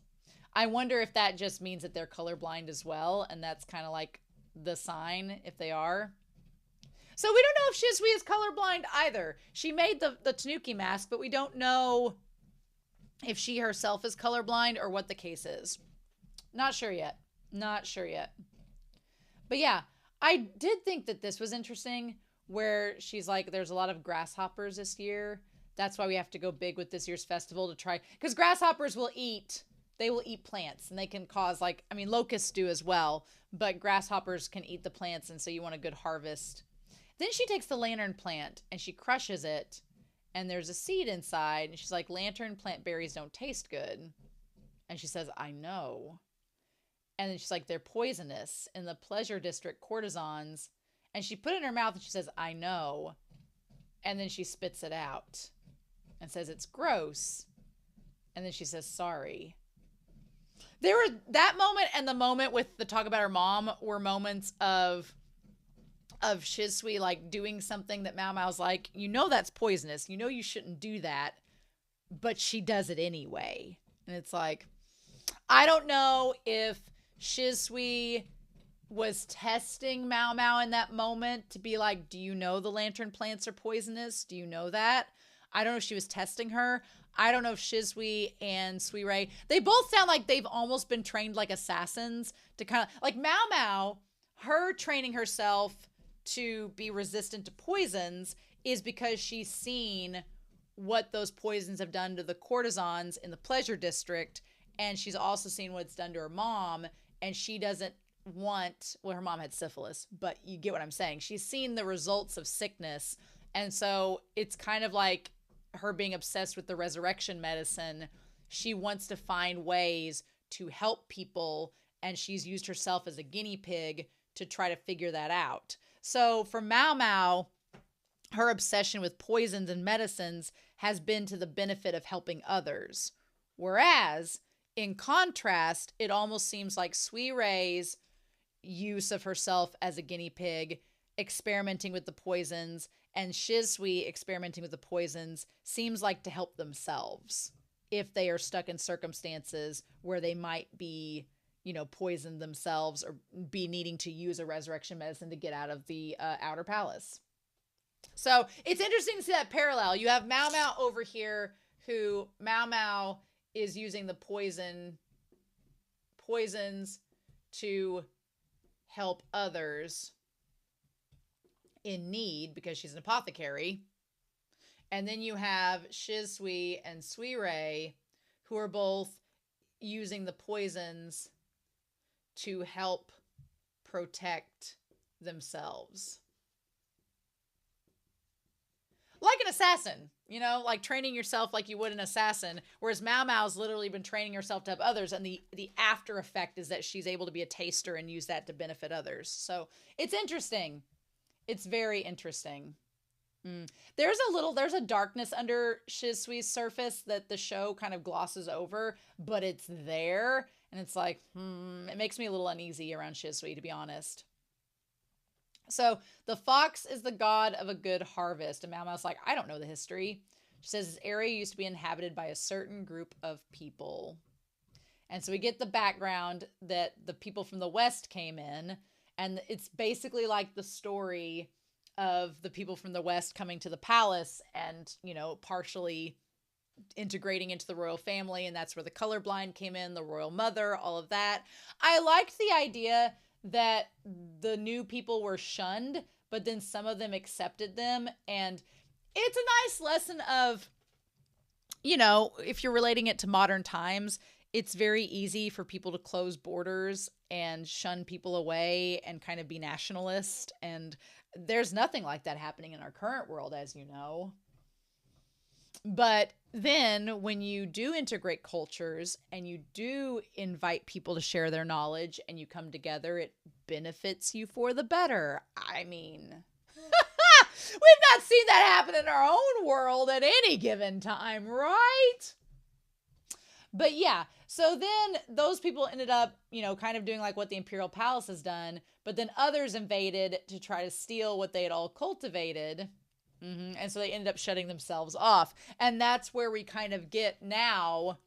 [SPEAKER 1] I wonder if that just means that they're colorblind as well, and that's kind of like the sign if they are. So we don't know if Shisui is colorblind either. She made the Tanuki mask, but we don't know if she herself is colorblind or what the case is. Not sure yet. But yeah, I did think that this was interesting where she's like, there's a lot of grasshoppers this year. That's why we have to go big with this year's festival to try, because grasshoppers will eat plants and they can cause locusts do as well, but grasshoppers can eat the plants. And so you want a good harvest. Then she takes the lantern plant and she crushes it and there's a seed inside. And she's like, lantern plant berries don't taste good. And she says, I know. And then she's like, they're poisonous in the pleasure district, courtesans. And she put it in her mouth and she says, I know. And then she spits it out and says, it's gross. And then she says, sorry. There were that moment and the moment with the talk about her mom were moments of Shisui like doing something that Mao's like, that's poisonous. You shouldn't do that. But she does it anyway. And it's like, I don't know if Shisui was testing Mao in that moment to be like, do you know the lantern plants are poisonous? Do you know that? I don't know if she was testing her. I don't know if Shisui and Suirei, they both sound like they've almost been trained like assassins to kind of, like MaoMao, her training herself to be resistant to poisons is because she's seen what those poisons have done to the courtesans in the pleasure district. And she's also seen what it's done to her mom. And she doesn't want, well, her mom had syphilis, but you get what I'm saying. She's seen the results of sickness. And so it's kind of like her being obsessed with the resurrection medicine. She wants to find ways to help people, and she's used herself as a guinea pig to try to figure that out. So for MaoMao, her obsession with poisons and medicines has been to the benefit of helping others. Whereas, in contrast, it almost seems like Suirei's use of herself as a guinea pig, experimenting with the poisons, and Shisui experimenting with the poisons seems like to help themselves if they are stuck in circumstances where they might be, poisoned themselves or be needing to use a resurrection medicine to get out of the outer palace. So it's interesting to see that parallel. You have MaoMao over here, who MaoMao is using the poisons to help others in need because she's an apothecary. And then you have Shisui and Suirei, who are both using the poisons to help protect themselves. Like an assassin, like training yourself like you would an assassin, whereas MaoMao's literally been training herself to help others, and the after effect is that she's able to be a taster and use that to benefit others. So it's interesting. It's very interesting. There's a darkness under Shisui's surface that the show kind of glosses over, but it's there, and it's like, it makes me a little uneasy around Shisui, to be honest. So the fox is the god of a good harvest, and MaoMao's like, I don't know the history. She says this area used to be inhabited by a certain group of people. And so we get the background that the people from the West came in, and it's basically like the story of the people from the West coming to the palace and, partially integrating into the royal family. And that's where the colorblind came in, the royal mother, all of that. I liked the idea that the new people were shunned, but then some of them accepted them. And it's a nice lesson of, if you're relating it to modern times, it's very easy for people to close borders and shun people away and kind of be nationalist. And there's nothing like that happening in our current world, as you know. But then when you do integrate cultures and you do invite people to share their knowledge and you come together, it benefits you for the better. I mean, we've not seen that happen in our own world at any given time, right? But yeah, so then those people ended up, kind of doing like what the Imperial Palace has done, but then others invaded to try to steal what they had all cultivated. And so they ended up shutting themselves off. And that's where we kind of get now,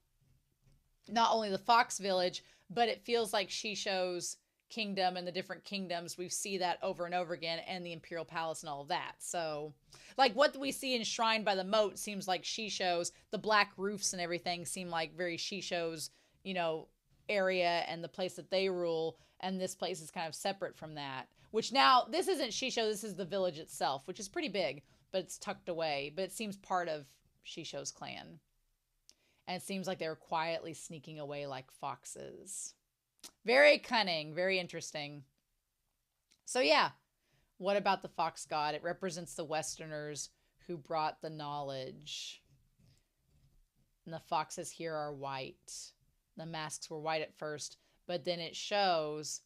[SPEAKER 1] not only the Fox Village, but it feels like Shisho's kingdom and the different kingdoms. We see that over and over again, and the Imperial Palace and all of that. So like what we see enshrined by the moat seems like Shisho's, the black roofs and everything seem like very Shisho's, area and the place that they rule. And this place is kind of separate from that, which now this isn't Shisho. This is the village itself, which is pretty big, but it's tucked away, but it seems part of Shisho's clan. And it seems like they were quietly sneaking away like foxes. Very cunning, very interesting. So yeah, what about the fox god? It represents the Westerners who brought the knowledge. And the foxes here are white. The masks were white at first, but then it shows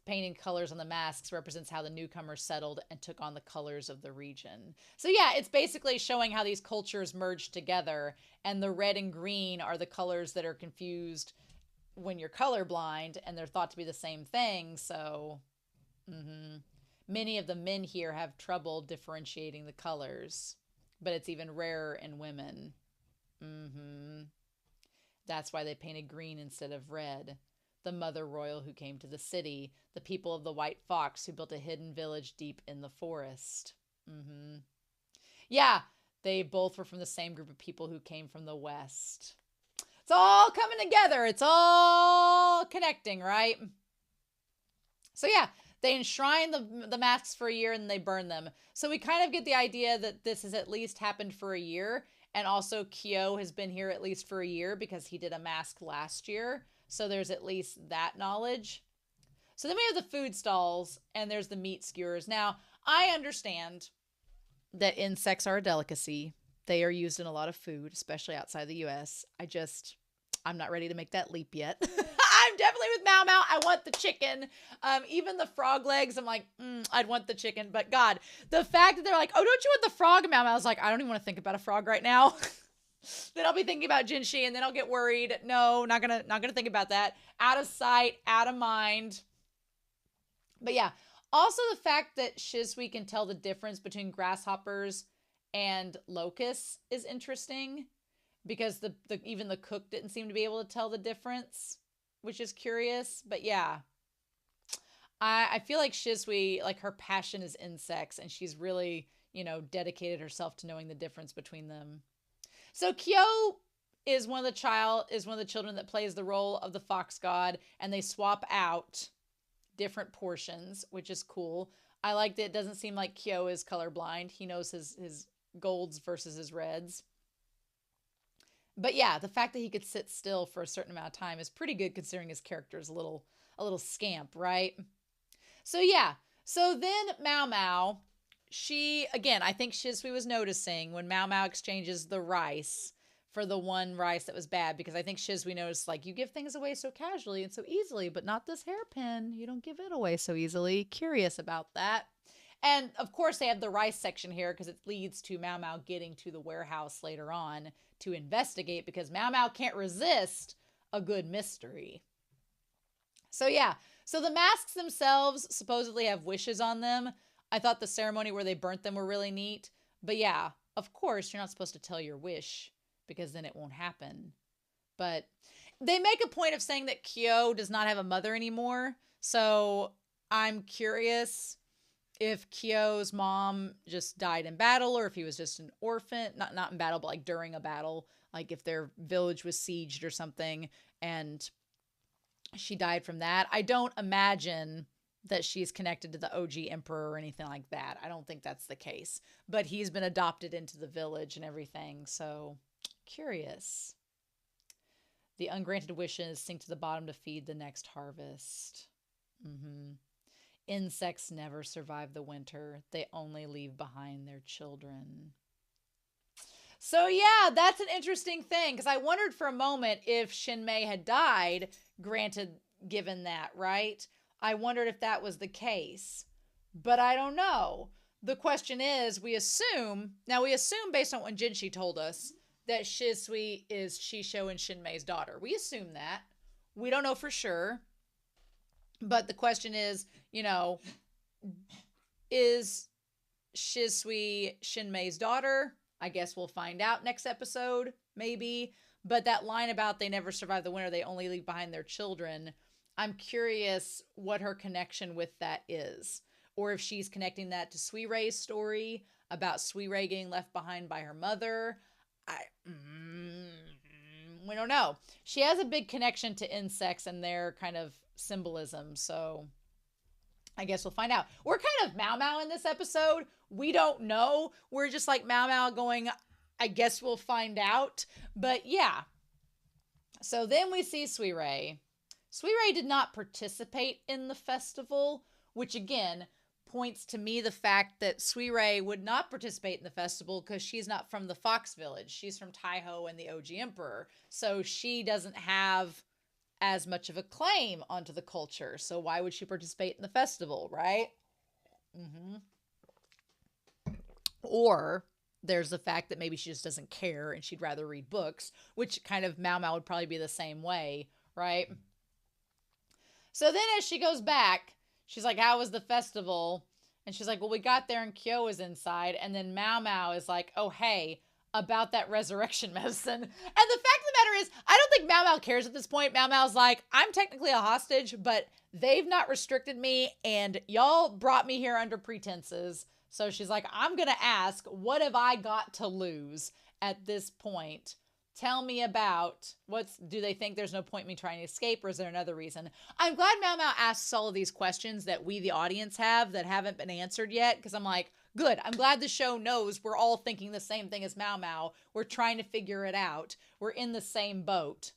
[SPEAKER 1] painting colors on the masks represents how the newcomers settled and took on the colors of the region. So yeah, it's basically showing how these cultures merged together, and the red and green are the colors that are confused when you're colorblind, and they're thought to be the same thing. So many of the men here have trouble differentiating the colors, but it's even rarer in women. That's why they painted green instead of red. The mother royal who came to the city, the people of the white fox who built a hidden village deep in the forest. Yeah, they both were from the same group of people who came from the West. It's all coming together. It's all connecting, right? So yeah, they enshrine the masks for a year and they burn them. So we kind of get the idea that this has at least happened for a year. And also Kyo has been here at least for a year because he did a mask last year. So there's at least that knowledge. So then we have the food stalls and there's the meat skewers. Now, I understand that insects are a delicacy. They are used in a lot of food, especially outside the US. I'm not ready to make that leap yet. I'm definitely with MaoMao. I want the chicken. Even the frog legs, I'm like, I'd want the chicken. But God, the fact that they're like, oh, don't you want the frog? MaoMao, I was like, I don't even want to think about a frog right now. Then I'll be thinking about Jinshi and then I'll get worried. No, not gonna think about that. Out of sight, out of mind. But yeah, also the fact that Shisui can tell the difference between grasshoppers and locusts is interesting because even the cook didn't seem to be able to tell the difference, which is curious. But yeah, I feel like Shisui, like her passion is insects and she's really, dedicated herself to knowing the difference between them. So Kyo is one of the children that plays the role of the fox god, and they swap out different portions, which is cool. I like that it doesn't seem like Kyo is colorblind. He knows his golds versus his reds. But yeah, the fact that he could sit still for a certain amount of time is pretty good considering his character is a little scamp, right? So yeah, so then MaoMao, I think Shisui was noticing when MaoMao exchanges the rice for the one rice that was bad, because I think Shisui noticed, like, you give things away so casually and so easily, but not this hairpin. You don't give it away so easily. Curious about that. And of course they have the rice section here because it leads to MaoMao getting to the warehouse later on to investigate, because MaoMao can't resist a good mystery. So yeah, so the masks themselves supposedly have wishes on them. I thought the ceremony where they burnt them were really neat. But yeah, of course, you're not supposed to tell your wish because then it won't happen. But they make a point of saying that Kyo does not have a mother anymore. So I'm curious if Kyo's mom just died in battle or if he was just an orphan. Not in battle, but like during a battle. Like if their village was sieged or something and she died from that. I don't imagine that she's connected to the OG emperor or anything like that. I don't think that's the case. But he's been adopted into the village and everything, so curious. The ungranted wishes sink to the bottom to feed the next harvest. Insects never survive the winter. They only leave behind their children. So yeah, that's an interesting thing, because I wondered for a moment if Shinmei had died, given that, right? I wondered if that was the case, but I don't know. The question is, we assume based on what Jinshi told us, that Shisui is Shisho and Shinmei's daughter. We assume that. We don't know for sure. But the question is, is Shisui Shinmei's daughter? I guess we'll find out next episode, maybe. But that line about they never survive the winter, they only leave behind their children, I'm curious what her connection with that is. Or if she's connecting that to Suirei's story about Suirei getting left behind by her mother. We don't know. She has a big connection to insects and their kind of symbolism, so I guess we'll find out. We're kind of MaoMao in this episode. We don't know. We're just like MaoMao going, I guess we'll find out. But yeah. So then we see Suirei. Suirei did not participate in the festival, which again points to me the fact that Suirei would not participate in the festival because she's not from the Fox Village. She's from Taiho and the OG Emperor. So she doesn't have as much of a claim onto the culture. So why would she participate in the festival, right? Or there's the fact that maybe she just doesn't care and she'd rather read books, which kind of MaoMao would probably be the same way, right? So then as she goes back, she's like, how was the festival? And she's like, well, we got there and Kyo was inside. And then MaoMao is like, oh, hey, about that resurrection medicine. And the fact of the matter is, I don't think MaoMao cares at this point. MaoMao's like, I'm technically a hostage, but they've not restricted me. And y'all brought me here under pretenses. So she's like, I'm going to ask, what have I got to lose at this point? Tell me about do they think there's no point in me trying to escape, or is there another reason? I'm glad MaoMao asks all of these questions that we, the audience, have that haven't been answered yet, because I'm like, good. I'm glad the show knows we're all thinking the same thing as MaoMao. We're trying to figure it out. We're in the same boat.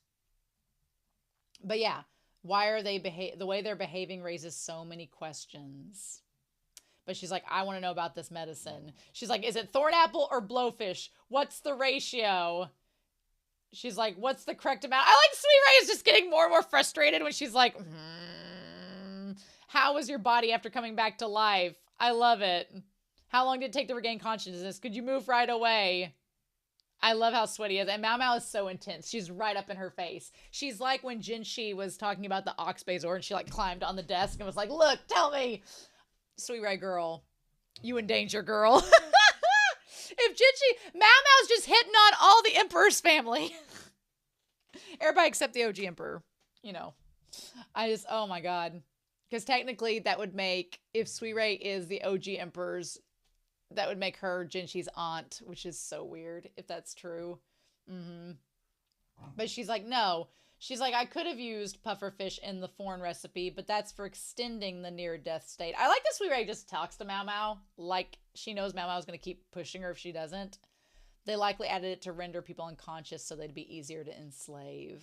[SPEAKER 1] But yeah, why are they the way they're behaving raises so many questions. But she's like, I want to know about this medicine. She's like, is it thornapple or blowfish? What's the ratio? She's like, what's the correct amount? I like Suirei is just getting more and more frustrated when she's like, how was your body after coming back to life? I love it. How long did it take to regain consciousness? Could you move right away? I love how sweaty he is. And MaoMao is so intense. She's right up in her face. She's like when Jinshi was talking about the ox Bezor and she like climbed on the desk and was like, look, tell me. Suirei girl, you in danger, girl. If MaoMao's just hitting on all the Emperor's family. Everybody except the OG Emperor. You know. Oh my God. Because technically that would make, if Suirei is the OG Emperor's, that would make her Jinshi's aunt, which is so weird if that's true. But she's like, no. She's like, I could have used pufferfish in the foreign recipe, but that's for extending the near-death state. I like this Suirei just talks to MaoMao like she knows MaoMao's going to keep pushing her if she doesn't. They likely added it to render people unconscious so they'd be easier to enslave.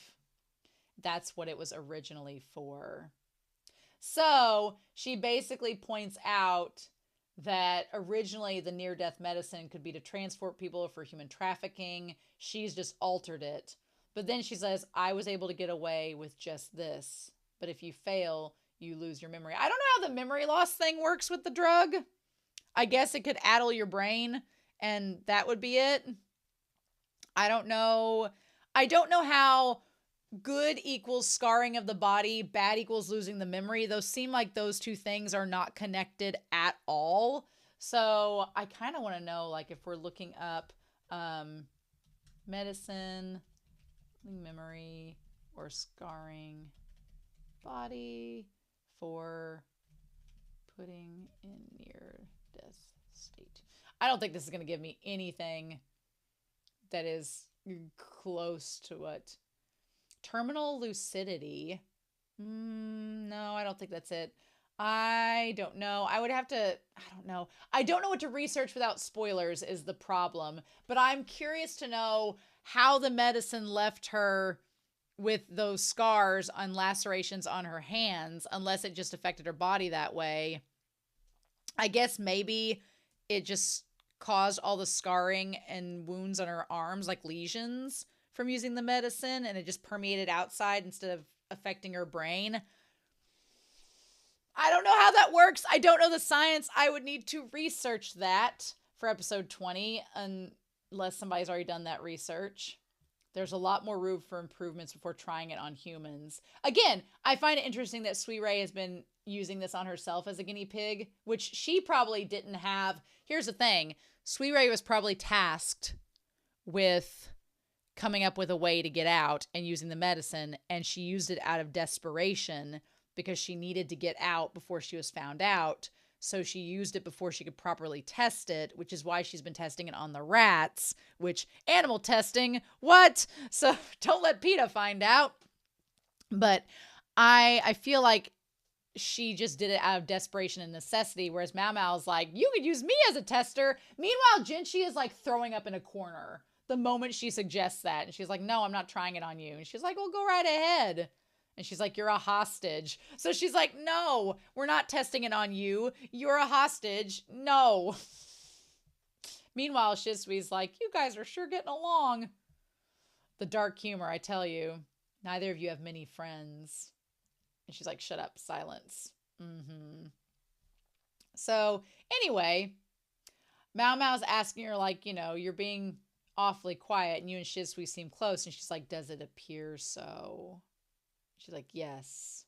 [SPEAKER 1] That's what it was originally for. So she basically points out that originally the near-death medicine could be to transport people for human trafficking. She's just altered it. But then she says, I was able to get away with just this. But if you fail, you lose your memory. I don't know how the memory loss thing works with the drug. I guess it could addle your brain and that would be it. I don't know. I don't know how good equals scarring of the body, bad equals losing the memory. Those seem like those two things are not connected at all. So I kind of want to know, like, if we're looking up medicine, memory, or scarring body for putting in near death state. I don't think this is going to give me anything that is close to what? Terminal lucidity. No, I don't think that's it. I don't know. I would have to, I don't know. I don't know what to research without spoilers is the problem. But I'm curious to know how the medicine left her with those scars and lacerations on her hands, unless it just affected her body that way. I guess maybe it just caused all the scarring and wounds on her arms, like lesions, from using the medicine, and it just permeated outside instead of affecting her brain. I don't know how that works. I don't know the science. I would need to research that for episode 20, unless somebody's already done that research. There's a lot more room for improvements before trying it on humans. Again, I find it interesting that Suirei has been using this on herself as a guinea pig, which she probably didn't have. Here's the thing. Suirei was probably tasked with coming up with a way to get out and using the medicine, and she used it out of desperation because she needed to get out before she was found out. So she used it before she could properly test it, which is why she's been testing it on the rats, which animal testing, what? So don't let PETA find out. But I feel like she just did it out of desperation and necessity, whereas MaoMao's like, you could use me as a tester. Meanwhile, Jinshi is like throwing up in a corner the moment she suggests that. And she's like, no, I'm not trying it on you. And she's like, well, go right ahead. And she's like, you're a hostage. So she's like, no, we're not testing it on you. You're a hostage. No. Meanwhile, Shisui's like, you guys are sure getting along. The dark humor, I tell you. Neither of you have many friends. And she's like, shut up, silence. So anyway, MaoMao's asking her, like, you know, you're being awfully quiet and you and Shisui seem close. And she's like, does it appear so? She's like, yes.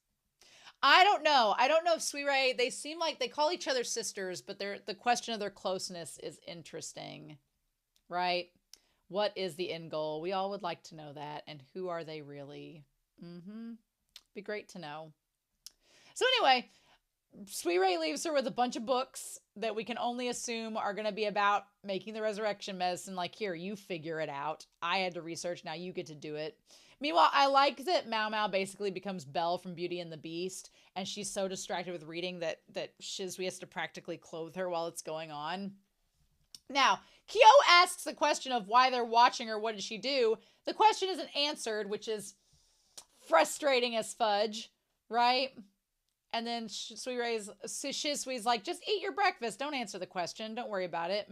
[SPEAKER 1] I don't know. I don't know if Suirei, they seem like they call each other sisters, but the question of their closeness is interesting, right? What is the end goal? We all would like to know that. And who are they really? Be great to know. So anyway, Suirei leaves her with a bunch of books that we can only assume are going to be about making the resurrection medicine. Like, here, you figure it out. I had to research. Now you get to do it. Meanwhile, I like that MaoMao basically becomes Belle from Beauty and the Beast, and she's so distracted with reading that Shisui has to practically clothe her while it's going on. Now, Kyo asks the question of why they're watching her. What did she do? The question isn't answered, which is frustrating as fudge, right? And then Shisui's like, just eat your breakfast. Don't answer the question. Don't worry about it.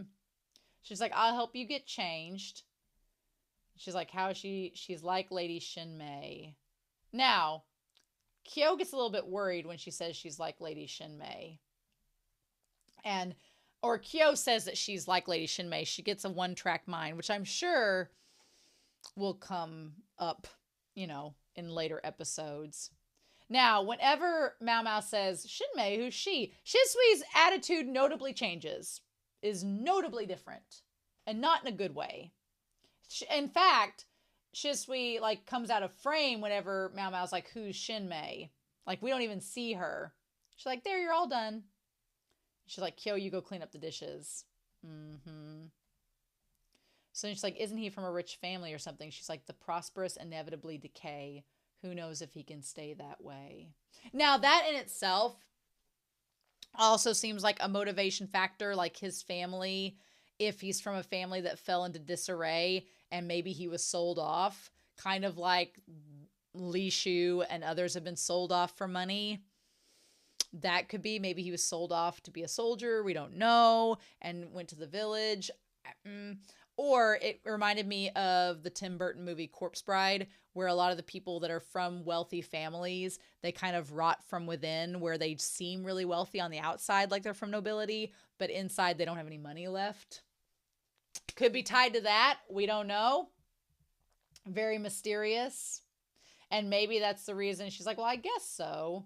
[SPEAKER 1] She's like, I'll help you get changed. She's like, how is she? She's like Lady Shinmei. Now, Kyo gets a little bit worried when she says she's like Lady Shinmei. Or Kyo says that she's like Lady Shinmei. She gets a one-track mind, which I'm sure will come up, in later episodes. Now, whenever MaoMao says, Shinmei, who's she? Shisui's attitude notably changes, is notably different, and not in a good way. In fact, Shisui, comes out of frame whenever MaoMao's like, who's Shinmei? We don't even see her. She's like, there, you're all done. She's like, Kyo, you go clean up the dishes. So she's like, isn't he from a rich family or something? She's like, the prosperous inevitably decay. Who knows if he can stay that way? Now, that in itself also seems like a motivation factor, like his family, if he's from a family that fell into disarray and maybe he was sold off, kind of like Li Shu and others have been sold off for money. That could be, maybe he was sold off to be a soldier, we don't know, and went to the village. Or it reminded me of the Tim Burton movie Corpse Bride, where a lot of the people that are from wealthy families, they kind of rot from within, where they seem really wealthy on the outside, like they're from nobility, but inside they don't have any money left. Could be tied to that. We don't know. Very mysterious. And maybe that's the reason she's like, well, I guess so.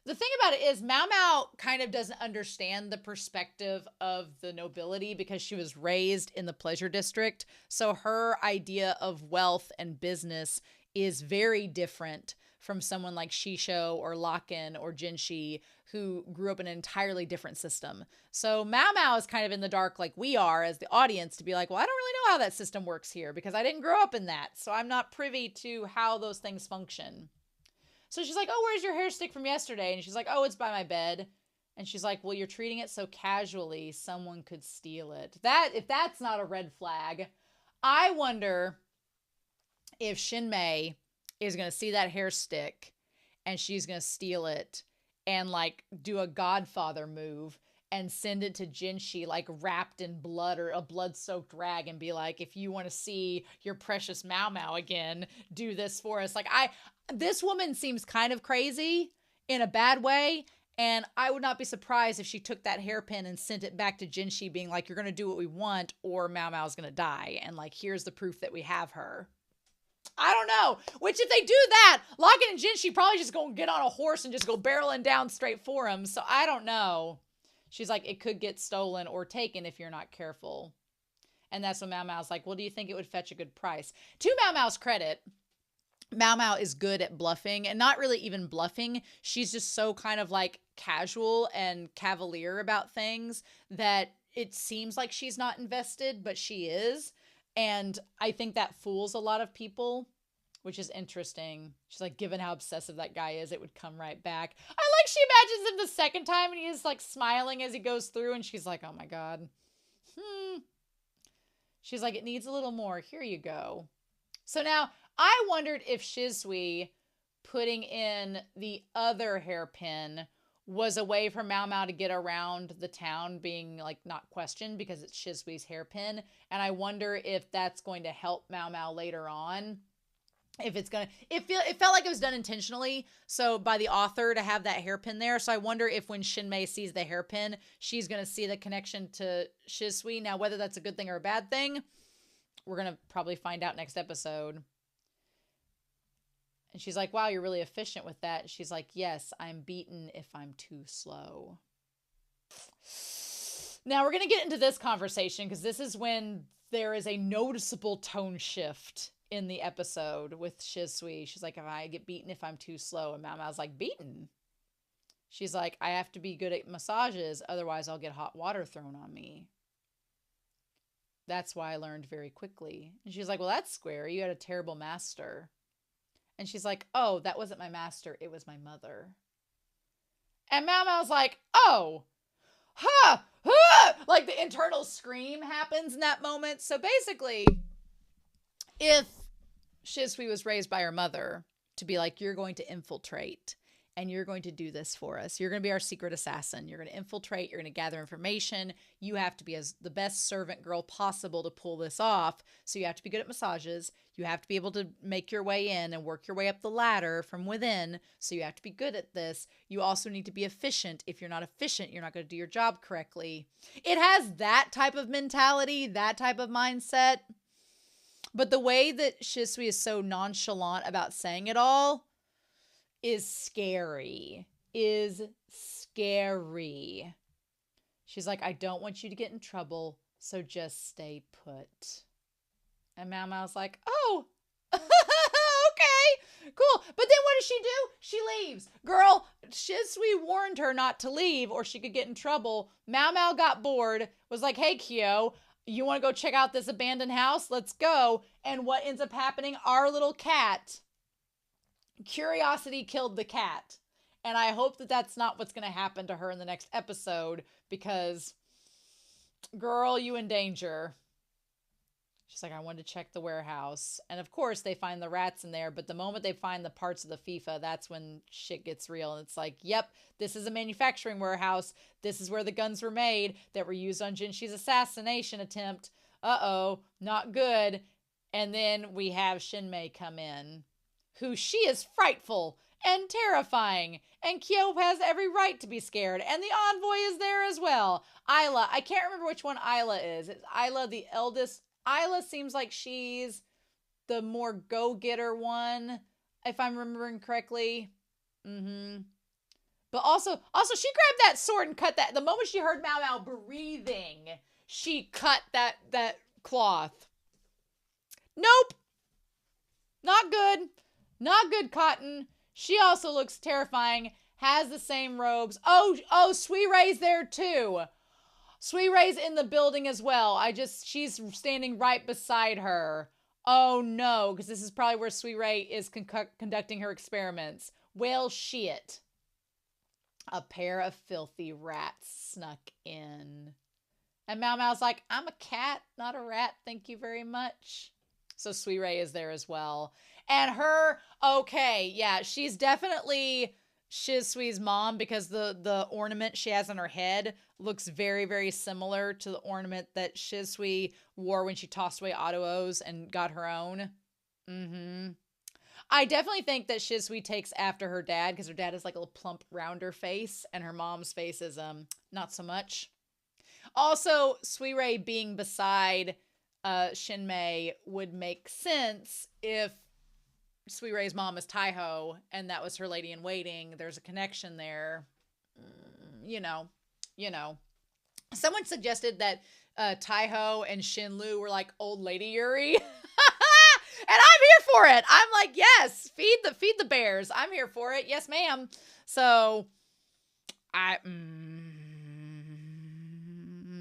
[SPEAKER 1] The thing about it is MaoMao kind of doesn't understand the perspective of the nobility because she was raised in the pleasure district. So her idea of wealth and business is very different from someone like Shisho or Locken or Jinshi who grew up in an entirely different system. So MaoMao is kind of in the dark like we are as the audience to be like, well, I don't really know how that system works here because I didn't grow up in that. So I'm not privy to how those things function. So she's like, oh, where's your hair stick from yesterday? And she's like, oh, it's by my bed. And she's like, well, you're treating it so casually, someone could steal it. If that's not a red flag, I wonder if Shinmei is going to see that hair stick and she's going to steal it and do a Godfather move and send it to Jinshi wrapped in blood or a blood-soaked rag and be like, if you want to see your precious MaoMao again, do this for us. This woman seems kind of crazy in a bad way, and I would not be surprised if she took that hairpin and sent it back to Jinshi being like, you're going to do what we want or MaoMao's going to die, and here's the proof that we have her. I don't know. Which if they do that, Locken and Jinshi probably just going to get on a horse and just go barreling down straight for him, so I don't know. She's like, it could get stolen or taken if you're not careful. And that's when MaoMao's like, well, do you think it would fetch a good price? To MaoMao's credit, MaoMao is good at bluffing, and not really even bluffing. She's just so kind of casual and cavalier about things that it seems like she's not invested, but she is. And I think that fools a lot of people, which is interesting. She's like, given how obsessive that guy is, it would come right back. She imagines him the second time and he is smiling as he goes through, and she's like, oh my God. She's like, it needs a little more. Here you go. So now I wondered if Shisui putting in the other hairpin was a way for MaoMao to get around the town being not questioned because it's Shisui's hairpin. And I wonder if that's going to help MaoMao later on. If it's gonna, it felt like it was done intentionally. So by the author to have that hairpin there. So I wonder if when Shinmei sees the hairpin, she's gonna see the connection to Shisui. Now, whether that's a good thing or a bad thing, we're gonna probably find out next episode. And she's like, wow, you're really efficient with that. She's like, yes, I'm beaten if I'm too slow. Now we're gonna get into this conversation because this is when there is a noticeable tone shift in the episode with Shisui. She's like, if I get beaten if I'm too slow. And MaoMao's like, beaten? She's like, I have to be good at massages, otherwise I'll get hot water thrown on me. That's why I learned very quickly. And she's like, well, that's square. You had a terrible master. And she's like, oh, that wasn't my master. It was my mother. And MaoMao's like, oh, ha, ha. Like the internal scream happens in that moment. So basically, if Shisui was raised by her mother to be like, you're going to infiltrate and you're going to do this for us. You're going to be our secret assassin. You're going to infiltrate. You're going to gather information. You have to be as the best servant girl possible to pull this off. So you have to be good at massages. You have to be able to make your way in and work your way up the ladder from within. So you have to be good at this. You also need to be efficient. If you're not efficient, you're not going to do your job correctly. It has that type of mentality, that type of mindset. But the way that Shisui is so nonchalant about saying it all is scary. She's like, I don't want you to get in trouble, so just stay put. And MaoMao's like, oh, okay, cool. But then what does she do? She leaves. Girl, Shisui warned her not to leave or she could get in trouble. MaoMao got bored, was like, hey, Kyo, you want to go check out this abandoned house? Let's go. And what ends up happening? Our little cat, curiosity killed the cat. And I hope that that's not what's going to happen to her in the next episode because, girl, you in danger. She's like, I wanted to check the warehouse. And of course, they find the rats in there. But the moment they find the parts of the FIFA, that's when shit gets real. And it's like, yep, this is a manufacturing warehouse. This is where the guns were made that were used on Jinshi's assassination attempt. Uh-oh, not good. And then we have Shinmei come in, who she is frightful and terrifying. And Kyo has every right to be scared. And the envoy is there as well. Isla, I can't remember which one Isla is. Is Isla the eldest? Isla seems like she's the more go-getter one, if I'm remembering correctly. But also she grabbed that sword and cut that. The moment she heard MaoMao breathing, she cut that cloth. Nope. Not good. Not good, Cotton. She also looks terrifying, has the same robes. Oh, Suirei's there too. Suirei's in the building as well. She's standing right beside her. Oh no, because this is probably where Suirei is conducting her experiments. Well, shit. A pair of filthy rats snuck in. And MaoMao's like, I'm a cat, not a rat. Thank you very much. So Suirei is there as well. And her, okay, yeah, she's definitely Shisui's mom because the ornament she has on her head looks very, very similar to the ornament that Shisui wore when she tossed away Auto-O's and got her own. I definitely think that Shisui takes after her dad because her dad is like a little plump, rounder face and her mom's face is not so much. Also, Suirei being beside Shinmei would make sense if Suirei's mom is Taiho and that was her lady in waiting. There's a connection there. You know. Someone suggested that Taiho and Shinlu were like old lady Yuri. And I'm here for it. I'm like, yes, feed the bears. I'm here for it. Yes, ma'am. So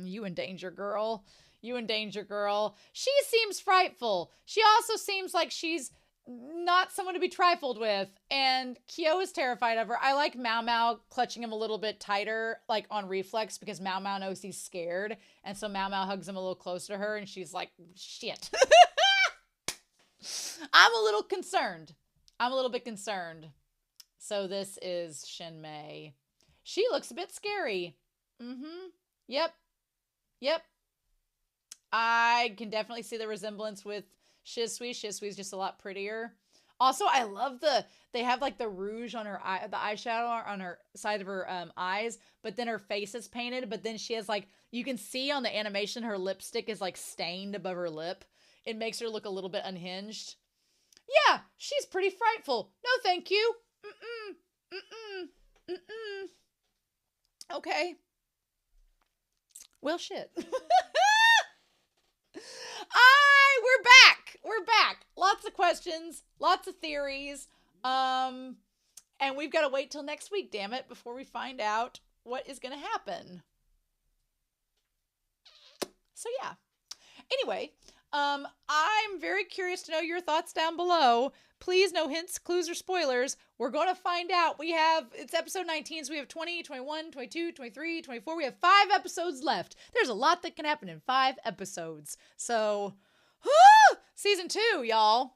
[SPEAKER 1] you in danger, girl. You in danger, girl. She seems frightful. She also seems like she's not someone to be trifled with. And Kyo is terrified of her. I like MaoMao clutching him a little bit tighter, like on reflex, because MaoMao knows he's scared. And so MaoMao hugs him a little closer to her and she's like, shit. I'm a little concerned. I'm a little bit concerned. So this is Shinmei. She looks a bit scary. Yep. I can definitely see the resemblance with Shisui. Shisui's just a lot prettier. Also, I love they have like the rouge on her eye, the eyeshadow on her side of her eyes, but then her face is painted, but then she has like, you can see on the animation her lipstick is like stained above her lip. It makes her look a little bit unhinged. Yeah, she's pretty frightful. No, thank you. Okay. Well, shit. We're back. Lots of questions, lots of theories. And And we've got to wait till next week, damn it, before we find out what is going to happen. So yeah. Anyway, I'm very curious to know your thoughts down below. Please, no hints, clues, or spoilers. We're going to find out. It's episode 19, so we have 20, 21, 22, 23, 24. We have 5 episodes left. There's a lot that can happen in 5 episodes. So, season 2, y'all.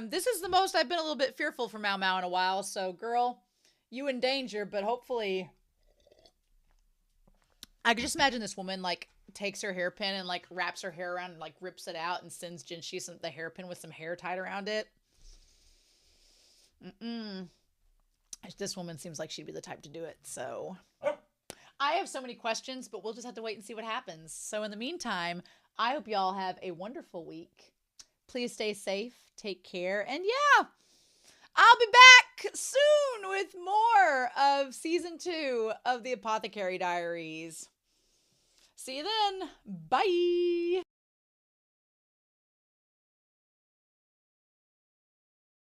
[SPEAKER 1] This is the most I've been a little bit fearful for MaoMao in a while. So, girl, you in danger, but hopefully... I could just imagine this woman, like, takes her hairpin and, like, wraps her hair around and, like, rips it out and sends Jinshi the hairpin with some hair tied around it. This woman seems like she'd be the type to do it, so... I have so many questions, but we'll just have to wait and see what happens. So in the meantime, I hope y'all have a wonderful week. Please stay safe, take care, and yeah, I'll be back soon with more of season 2 of the Apothecary Diaries. See you then. Bye.